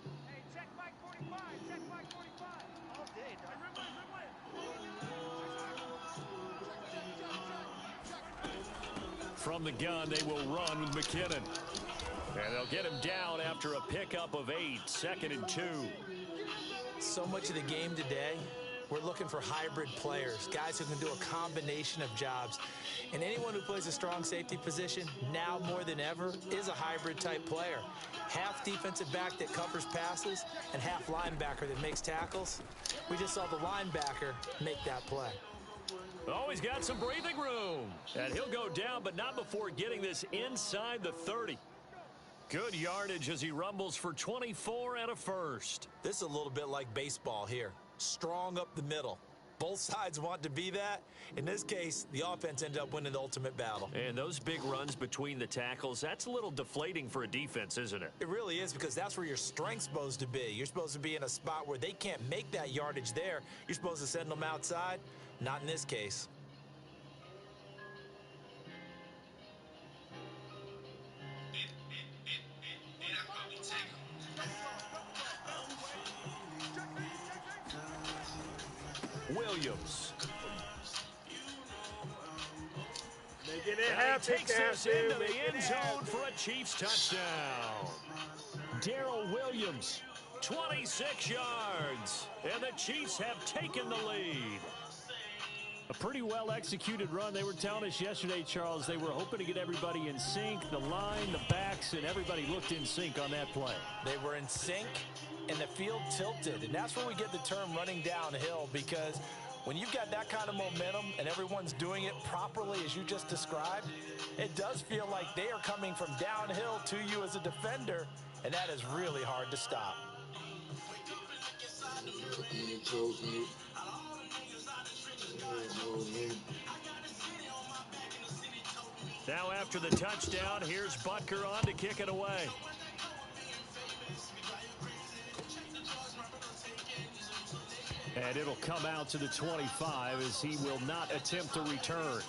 From the gun, they will run with McKinnon. And they'll get him down after a pickup of 8. 2nd and 2. So much of the game today, we're looking for hybrid players, guys who can do a combination of jobs. And anyone who plays a strong safety position, now more than ever, is a hybrid type player. Half defensive back that covers passes and half linebacker that makes tackles. We just saw the linebacker make that play. Oh, he's got some breathing room. And he'll go down, but not before getting this inside the 30. Good yardage as he rumbles for 24 and a first. This is a little bit like baseball here. Strong up the middle. Both sides want to be that. In this case, the offense ended up winning the ultimate battle. And those big runs between the tackles, that's a little deflating for a defense, isn't it? It really is, because that's where your strength's supposed to be. You're supposed to be in a spot where they can't make that yardage there. You're supposed to send them outside. Not in this case. Williams. Making it happen. Takes this into the end zone for a Chiefs touchdown. Darrell Williams, 26 yards. And the Chiefs have taken the lead. A pretty well-executed run. They were telling us yesterday, Charles, they were hoping to get everybody in sync, the line, the backs, and everybody looked in sync on that play. They were in sync, and the field tilted, and that's where we get the term running downhill, because when you've got that kind of momentum and everyone's doing it properly as you just described, it does feel like they are coming from downhill to you as a defender, and that is really hard to stop. Now after the touchdown, here's Butker on to kick it away. And it'll come out to the 25 as he will not attempt to return.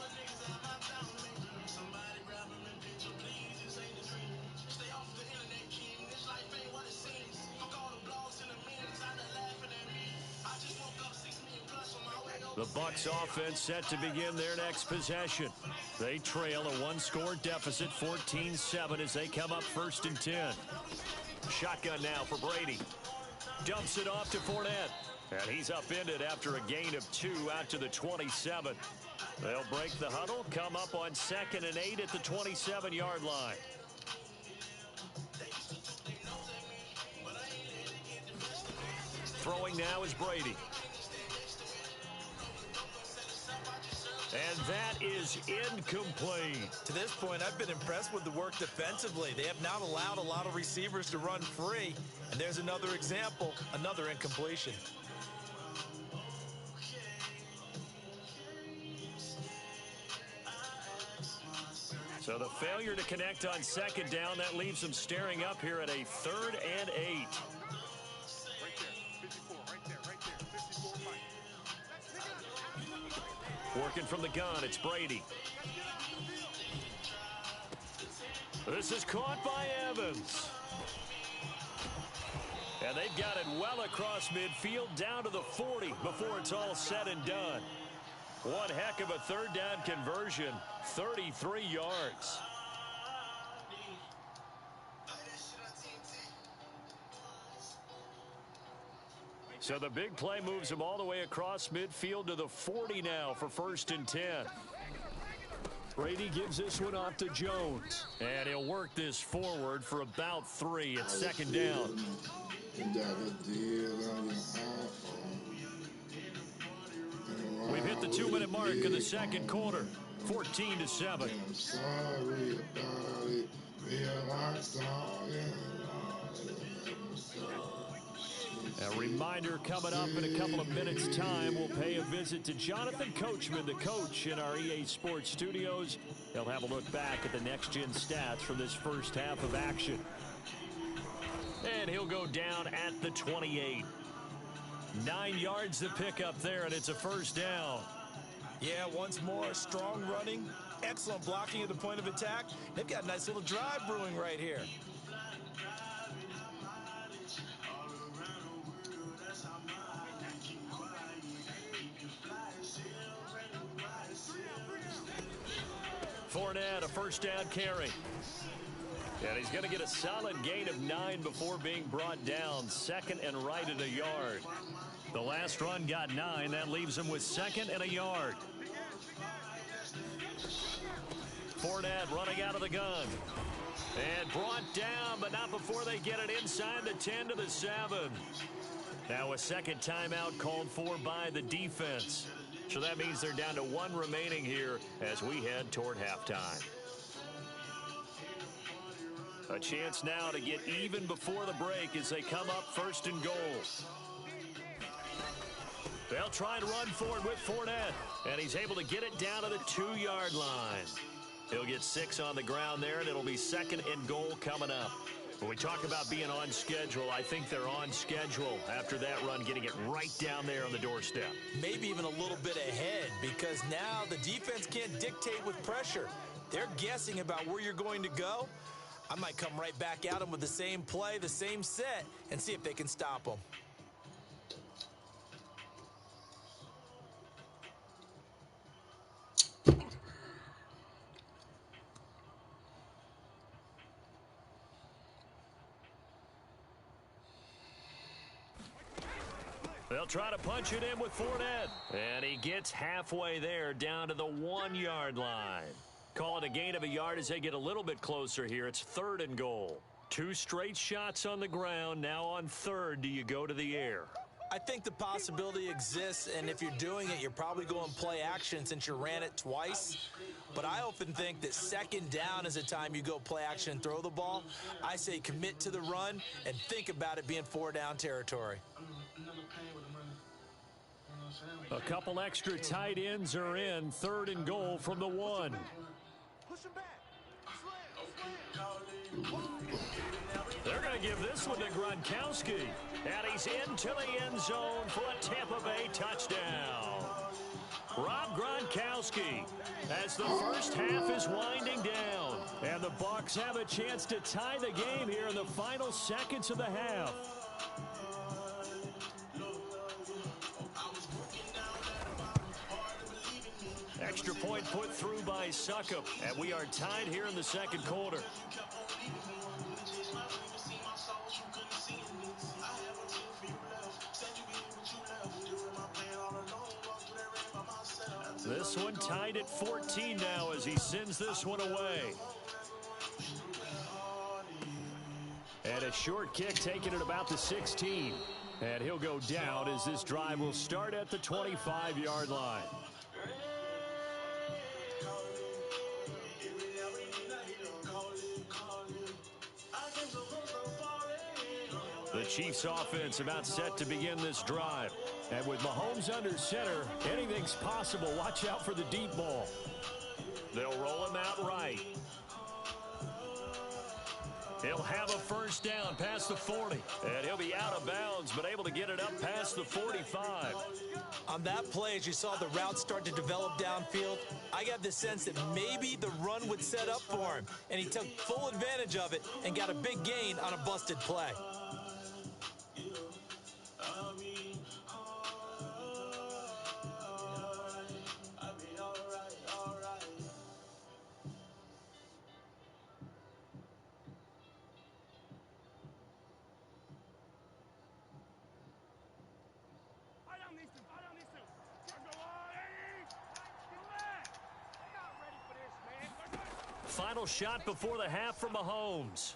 The Bucs offense set to begin their next possession. They trail a one-score deficit, 14-7, as they come up 1st and 10. Shotgun now for Brady. Dumps it off to Fournette. And he's upended after a gain of 2 out to the 27. They'll break the huddle, come up on 2nd and 8 at the 27-yard line. Throwing now is Brady. And that is incomplete. To this point, I've been impressed with the work defensively. They have not allowed a lot of receivers to run free. And there's another example, another incompletion. So the failure to connect on 2nd down, that leaves them staring up here at a 3rd and 8. Working from the gun, it's Brady. This is caught by Evans. And they've got it well across midfield down to the 40 before it's all said and done. One heck of a 3rd down conversion, 33 yards. So the big play moves him all the way across midfield to the 40 now for 1st and 10. Brady gives this one off to Jones. And he'll work this forward for about 3 at 2nd down. We've hit the 2-minute mark of the 2nd quarter. 14-7. I'm sorry about it. A reminder coming up in a couple of minutes' time, we'll pay a visit to Jonathan Coachman, the coach in our EA Sports studios. He'll have a look back at the next-gen stats from this first half of action. And he'll go down at the 28. 9 yards to pick up there, and it's a 1st down. Yeah, once more, strong running, excellent blocking at the point of attack. They've got a nice little drive brewing right here. Fournette, a 1st down carry. And he's going to get a solid gain of 9 before being brought down. 2nd and right at a yard. The last run got 9. That leaves him with 2nd and a yard. Fournette running out of the gun. And brought down, but not before they get it inside the 10 to the 7. Now a 2nd timeout called for by the defense. So that means they're down to 1 remaining here as we head toward halftime. A chance now to get even before the break as they come up 1st and goal. They'll try and run forward with Fournette, and he's able to get it down to the 2-yard line. He'll get 6 on the ground there, and it'll be 2nd and goal coming up. When we talk about being on schedule, I think they're on schedule after that run, getting it right down there on the doorstep. Maybe even a little bit ahead, because now the defense can't dictate with pressure. They're guessing about where you're going to go. I might come right back at them with the same play, the same set, and see if they can stop them. They'll try to punch it in with Fournette. And he gets halfway there down to the 1-yard line. Call it a gain of a yard as they get a little bit closer here. It's 3rd and goal. 2 straight shots on the ground. Now on 3rd, do you go to the air? I think the possibility exists, and if you're doing it, you're probably going play action since you ran it twice. But I often think that 2nd down is the time you go play action and throw the ball. I say commit to the run and think about it being 4-down territory. A couple extra tight ends are in. 3rd and goal from the 1. They're going to give this one to Gronkowski. And he's into the end zone for a Tampa Bay touchdown. Rob Gronkowski as the first half is winding down. And the Bucs have a chance to tie the game here in the final seconds of the half. Extra point put through by Succop, and we are tied here in the 2nd quarter. This one tied at 14 now as he sends this one away. And a short kick taken at about the 16. And he'll go down as this drive will start at the 25-yard line. The Chiefs offense about set to begin this drive. And with Mahomes under center, anything's possible. Watch out for the deep ball. They'll roll him out right. He'll have a first down past the 40. And he'll be out of bounds, but able to get it up past the 45. On that play, as you saw the route start to develop downfield, I got the sense that maybe the run would set up for him. And he took full advantage of it and got a big gain on a busted play. Final shot before the half for Mahomes.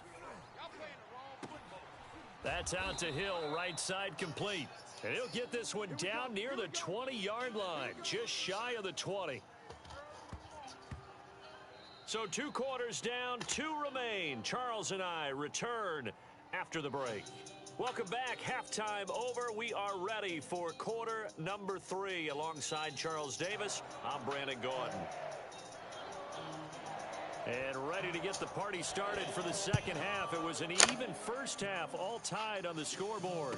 That's out to Hill, right side complete. And he'll get this one down near the 20-yard line, just shy of the 20. So 2 quarters down, 2 remain. Charles and I return after the break. Welcome back. Halftime over. We are ready for quarter number 3. Alongside Charles Davis, I'm Brandon Gordon. And ready to get the party started for the 2nd half. It was an even first half, all tied on the scoreboard.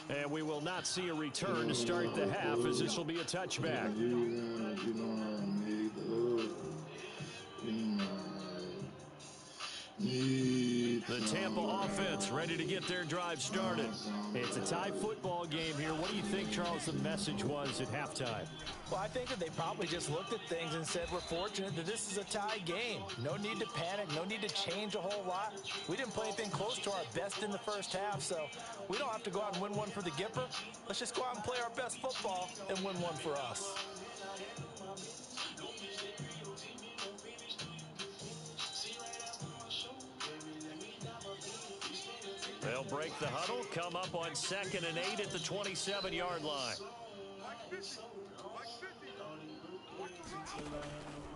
And we will not see a return to start the half, as this will be a touchback. The Tampa offense ready to get their drive started. It's a tie football game here. What do you think, Charles, the message was at halftime? Well, I think that they probably just looked at things and said, we're fortunate that this is a tie game. No need to panic. No need to change a whole lot. We didn't play anything close to our best in the first half, so we don't have to go out and win one for the Gipper. Let's just go out and play our best football and win one for us. They'll break the huddle, come up on 2nd and 8 at the 27-yard line.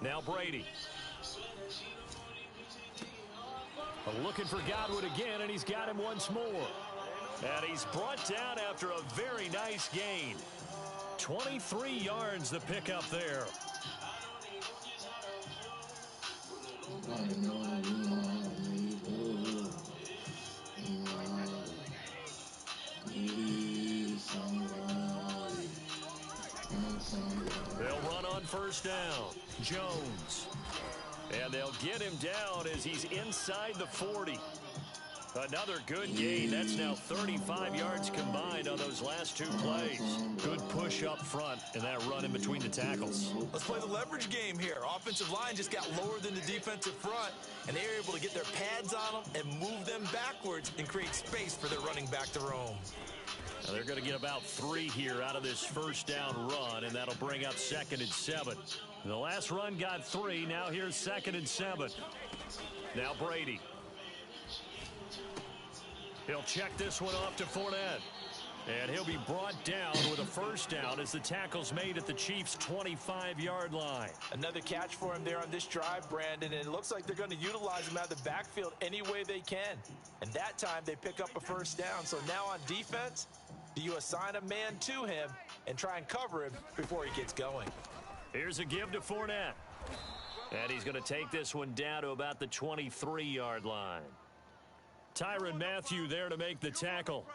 Now Brady. Looking for Godwin again, and he's got him once more. And he's brought down after a very nice gain. 23 yards the pickup there. They'll run on first down. Jones. And they'll get him down as he's inside the 40. Another good gain. That's now 35 yards combined on those last two plays. Good push up front and that run in between the tackles. Let's play the leverage game here. Offensive line just got lower than the defensive front, and they were able to get their pads on them and move them backwards and create space for their running back to roam. Now they're going to get about 3 here out of this first down run, and that'll bring up 2nd and 7. The last run got 3. Now here's 2nd and 7. Now Brady. He'll check this one off to Fournette. And he'll be brought down with a first down as the tackle's made at the Chiefs' 25-yard line. Another catch for him there on this drive, Brandon, and it looks like they're going to utilize him out of the backfield any way they can. And that time they pick up a first down. So now on defense, do you assign a man to him and try and cover him before he gets going? Here's a give to Fournette. And he's going to take this one down to about the 23-yard line. Tyrann Mathieu there to make the tackle.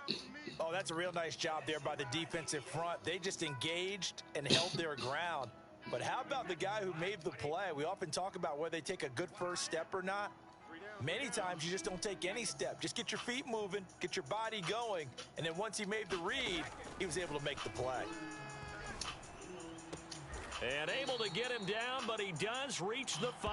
Oh, that's a real nice job there by the defensive front. They just engaged and held their ground. But how about the guy who made the play? We often talk about whether they take a good first step or not. Many times you just don't take any step. Just get your feet moving, get your body going, and then once he made the read, he was able to make the play. And able to get him down, but he does reach the 5.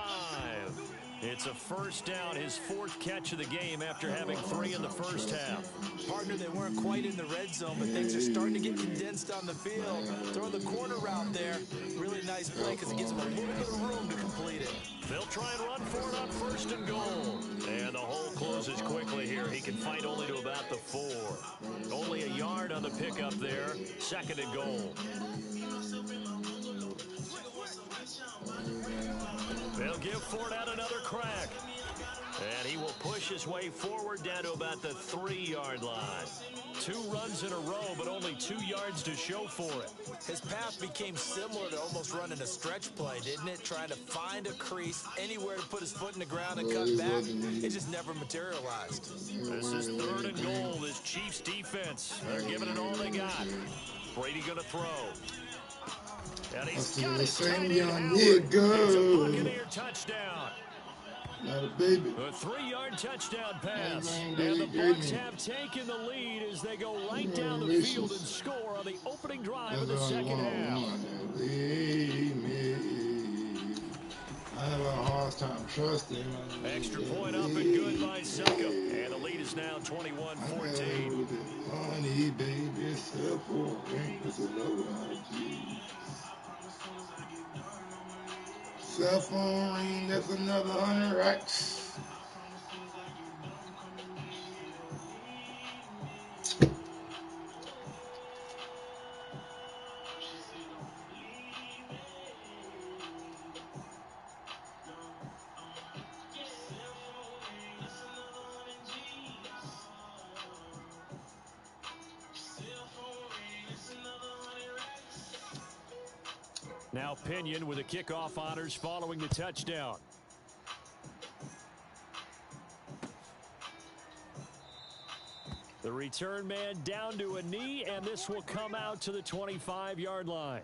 It's a first down, his 4th catch of the game after having 3 in the first half. Partner, they weren't quite in the red zone, but things are starting to get condensed on the field. Throwing the corner route there, really nice play because it gives them a little bit of room to complete it. They'll try and run for it on 1st and goal. And the hole closes quickly here. He can fight only to about the 4. Only a yard on the pickup there. 2nd and goal. They'll give Fournette another crack. And he will push his way forward down to about the 3-yard line. 2 runs in a row, but only 2 yards to show for it. His path became similar to almost running a stretch play, didn't it? Trying to find a crease, anywhere to put his foot in the ground and cut back. It just never materialized. This is 3rd and goal. This Chiefs defense, they're giving it all they got. Brady going to throw. And he's got it tight end. It's a Buccaneer touchdown. Not a baby. A 3-yard touchdown pass. And the Bucs have taken the lead as they go right down the field and score on the opening drive of the second half. I have a hard time trusting. Extra point up and good by Suckup. And the lead is now 21-14. Honey, baby, cell phone ring is another IG. Cell phone ring, that's another 100 racks. Now Pinion with the kickoff honors following the touchdown. The return man down to a knee, and this will come out to the 25-yard line.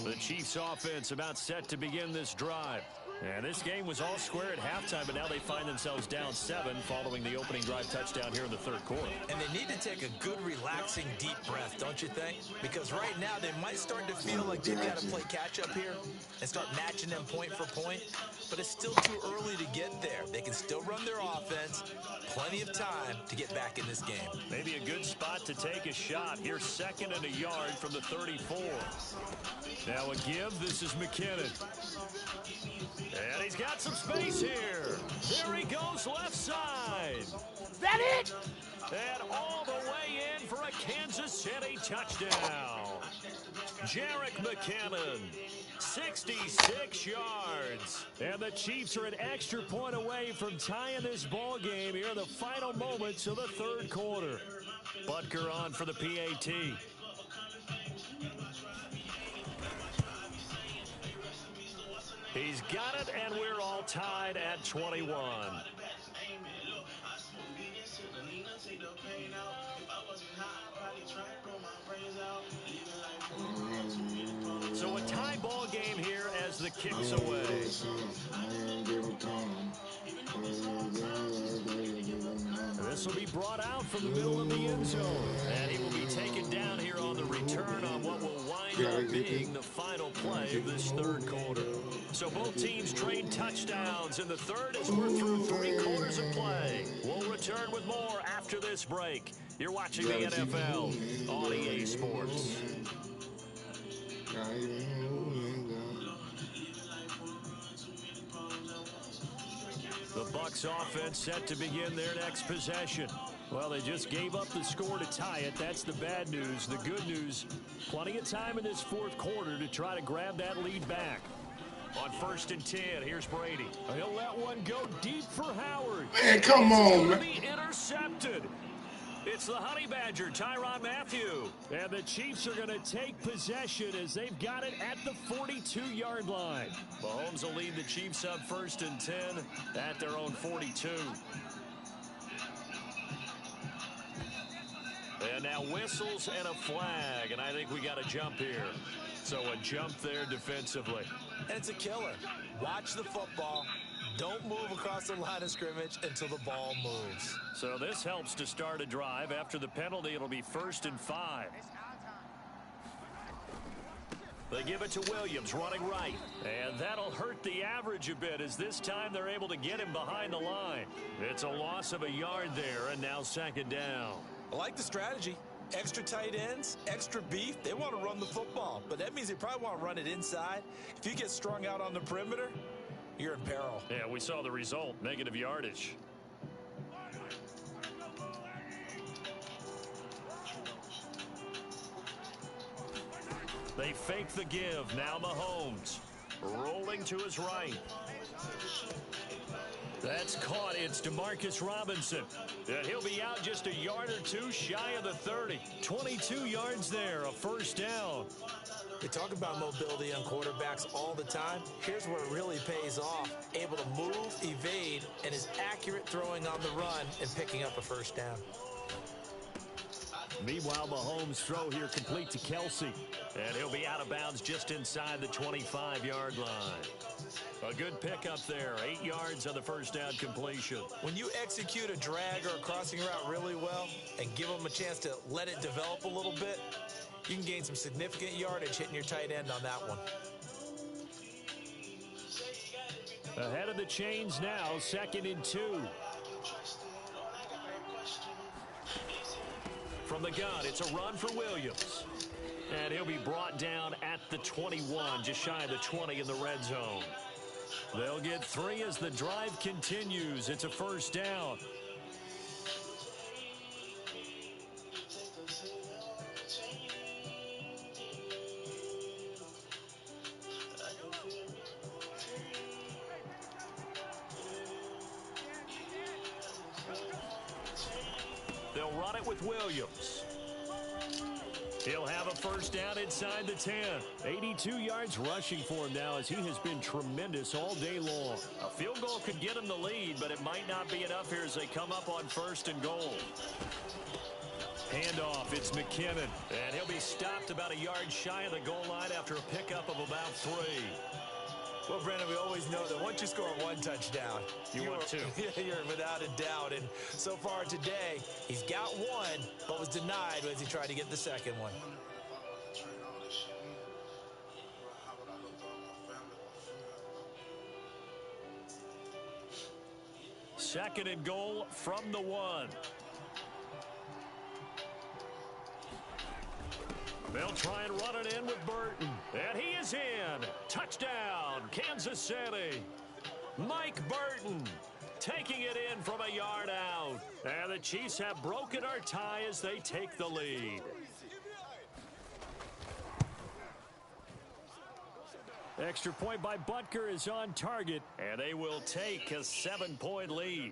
The Chiefs offense about set to begin this drive. And this game was all square at halftime, but now they find themselves down 7 following the opening drive touchdown here in the third quarter. And they need to take a good, relaxing, deep breath, don't you think? Because right now they might start to feel like they've got to play catch-up here and start matching them point for point. But it's still too early to get there. They can still run their offense. Plenty of time to get back in this game. Maybe a good spot to take a shot. Here's 2nd and a yard from the 34. Now a give. This is McKinnon. And he's got some space here. There he goes left side. That it? And all the way in for a Kansas City touchdown. Jerick McKinnon, 66 yards. And the Chiefs are an extra point away from tying this ball game here in the final moments of the third quarter. Butker on for the PAT. He's got it, and we're all tied at 21. So a tie ball game here as the kick's away. This will be brought out from the middle of the end zone. And he will be taken down here on the return on what will wind up being the final play of this third quarter. So both teams trade touchdowns in the third as we're through 3 quarters of play. We'll return with more after this break. You're watching the NFL on EA Sports. The Bucs offense set to begin their next possession. Well, they just gave up the score to tie it. That's the bad news. The good news, plenty of time in this fourth quarter to try to grab that lead back. On 1st and 10, here's Brady. He'll let one go deep for Howard. Man, come on, man. Be intercepted. It's the Honey Badger, Tyrann Mathieu. And the Chiefs are going to take possession as they've got it at the 42-yard line. Mahomes will lead the Chiefs up 1st and 10 at their own 42. And now whistles and a flag, and I think we got a jump here. So a jump there defensively. And it's a killer. Watch the football. Don't move across the line of scrimmage until the ball moves. So this helps to start a drive. After the penalty, it'll be 1st and 5. They give it to Williams, running right. And that'll hurt the average a bit as this time they're able to get him behind the line. It's a loss of a yard there, and now 2nd down. I like the strategy. Extra tight ends, extra beef. They want to run the football, but that means they probably want to run it inside. If you get strung out on the perimeter, you're in peril. Yeah, we saw the result, negative yardage. They fake the give. Now Mahomes rolling to his right. That's caught. It's Demarcus Robinson. And he'll be out just a yard or two shy of the 30. 22 yards there, a 1st down. They talk about mobility on quarterbacks all the time. Here's where it really pays off. Able to move, evade, and is accurate throwing on the run and picking up a 1st down. Meanwhile, Mahomes' throw here complete to Kelsey. And he'll be out of bounds just inside the 25-yard line. A good pickup there. 8 yards on the 1st down completion. When you execute a drag or a crossing route really well and give them a chance to let it develop a little bit, you can gain some significant yardage hitting your tight end on that one. Ahead of the chains now, 2nd and 2. From the gun, it's a run for Williams. And he'll be brought down at the 21, just shy of the 20 in the red zone. They'll get 3 as the drive continues. It's a 1st down. They'll run it with Williams. He'll have a 1st down inside the 10. 82 yards rushing for him now as he has been tremendous all day long. A field goal could get him the lead, but it might not be enough here as they come up on 1st and goal. Handoff, it's McKinnon. And he'll be stopped about a yard shy of the goal line after a pickup of about 3. Well, Brandon, we always know that once you score 1 touchdown, you want 2. You're without a doubt. And so far today, he's got 1, but was denied as he tried to get the 2nd one. 2nd and goal from the 1. They'll try and run it in with Burton. And he is in. Touchdown, Kansas City. Mike Burton taking it in from a yard out. And the Chiefs have broken our tie as they take the lead. Extra point by Butker is on target. And they will take a 7-point lead.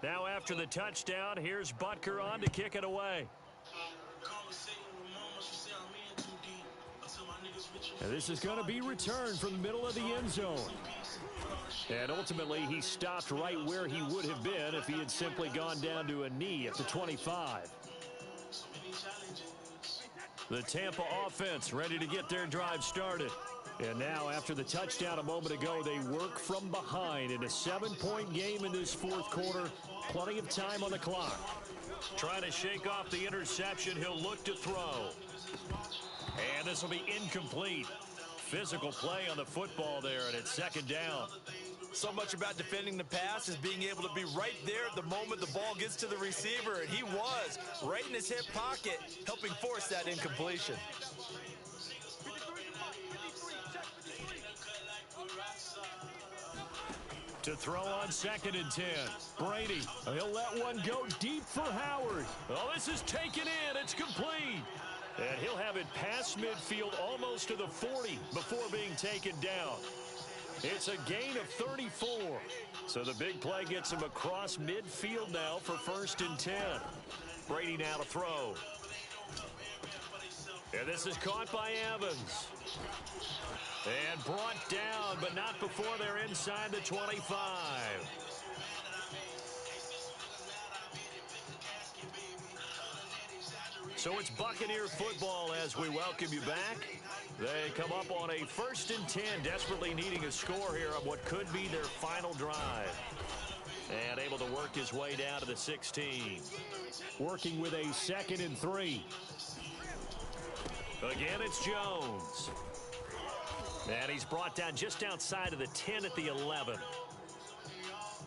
Now after the touchdown, here's Butker on to kick it away. And this is going to be returned from the middle of the end zone. And ultimately, he stopped right where he would have been if he had simply gone down to a knee at the 25. The Tampa offense ready to get their drive started. And now, after the touchdown a moment ago, they work from behind in a 7-point game in this fourth quarter. Plenty of time on the clock. Trying to shake off the interception, he'll look to throw. And this will be incomplete. Physical play on the football there, and it's second down. So much about defending the pass is being able to be right there at the moment the ball gets to the receiver, and he was right in his hip pocket, helping force that incompletion. To throw on 2nd and 10. Brady, he'll let one go deep for Howard. Oh, this is taken in. It's complete. And he'll have it past midfield almost to the 40 before being taken down. It's a gain of 34. So the big play gets him across midfield now for 1st and 10. Brady now to throw. And this is caught by Evans. And brought down, but not before they're inside the 25. So it's Buccaneer football as we welcome you back. They come up on a 1st and 10, desperately needing a score here on what could be their final drive. And able to work his way down to the 16. Working with a 2nd and 3. Again, it's Jones. And he's brought down just outside of the 10 at the 11.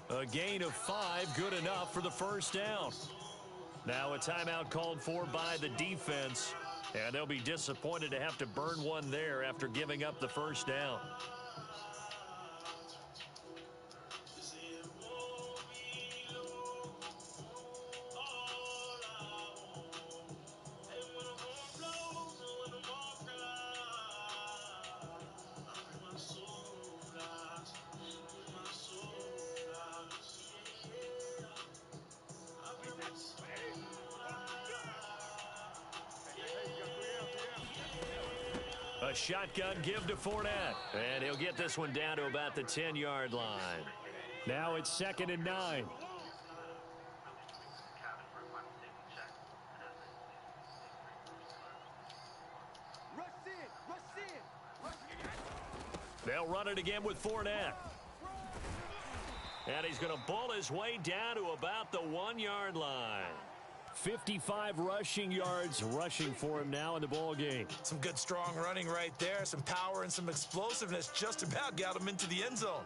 A gain of 5, good enough for the first down. Now a timeout called for by the defense. And they'll be disappointed to have to burn one there after giving up the first down. A shotgun give to Fournette. And he'll get this one down to about the 10-yard line. Now it's 2nd and 9. They'll run it again with Fournette. And he's going to bull his way down to about the 1-yard line. 55 rushing yards rushing for him now in the ball game. Some good strong running right there. Some power and some explosiveness just about got him into the end zone.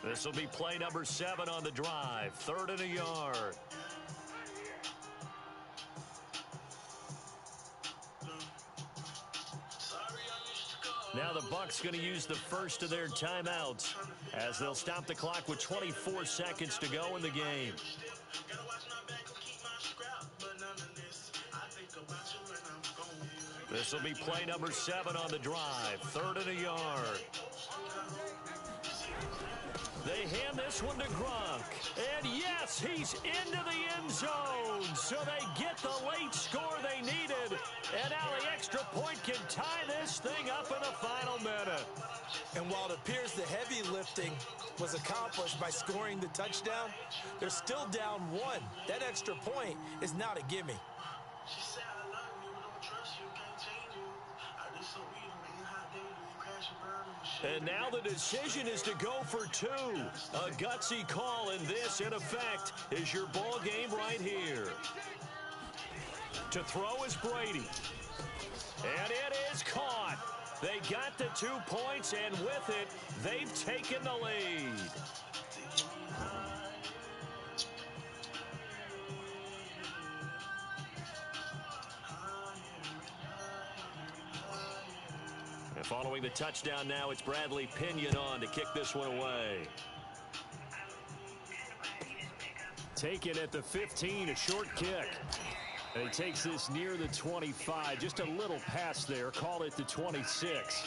This will be play number 7 on the drive. 3rd and a yard. Now the Bucs going to use the first of their timeouts as they'll stop the clock with 24 seconds to go in the game. This will be play number 7 on the drive. 3rd and a yard. They hand this one to Gronk. And yes, he's into the end zone. So they get the late score they needed. And now the extra point can tie this thing up in the final minute. And while it appears the heavy lifting was accomplished by scoring the touchdown, they're still down 1. That extra point is not a gimme. And now the decision is to go for 2. A gutsy call, and this, in effect, is your ball game right here. To throw is Brady. And it is caught. They got the 2 points, and with it, they've taken the lead. And following the touchdown now, it's Bradley Pinion on to kick this one away. Taken at the 15, a short kick. And he takes this near the 25. Just a little pass there. Call it the 26.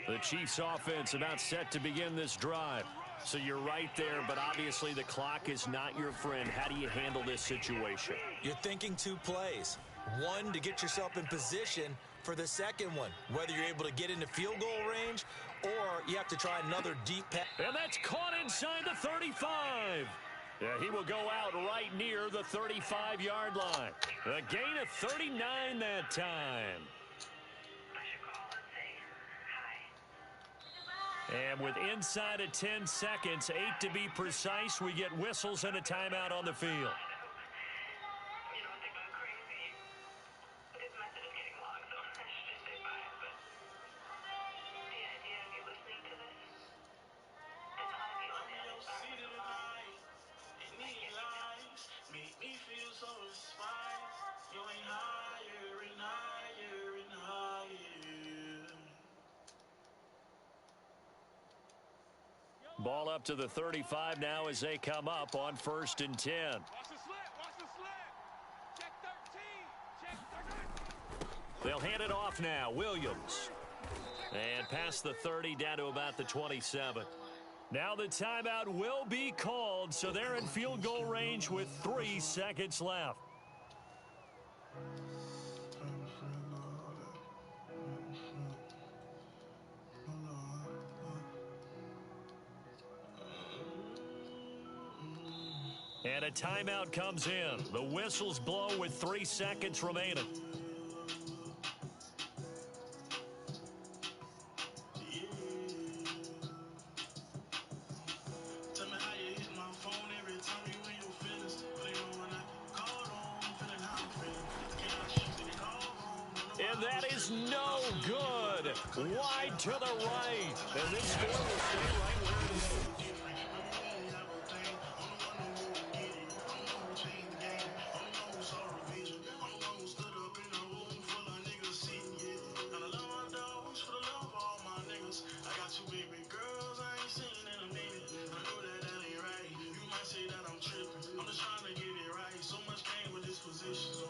The Chiefs offense about set to begin this drive. So you're right there, but obviously the clock is not your friend. How do you handle this situation? You're thinking 2 plays. One, to get yourself in position for the second one, whether you're able to get into field goal range or you have to try another deep pass. And that's caught inside the 35. Yeah, he will go out right near the 35-yard line. A gain of 39 that time. And with inside of 10 seconds, 8 to be precise, we get whistles and a timeout on the field. Ball up to the 35 now as they come up on 1st and 10. Watch the slip. Watch the slip. Check 13. Check 13. They'll hand it off now. Williams. And past the 30 down to about the 27. Now the timeout will be called, so they're in field goal range with 3 seconds left. And a timeout comes in. The whistles blow with 3 seconds remaining. And that is no good. Wide to the right. And this score will stay right where it is. I'm just trying to get it right. So much came with this position. So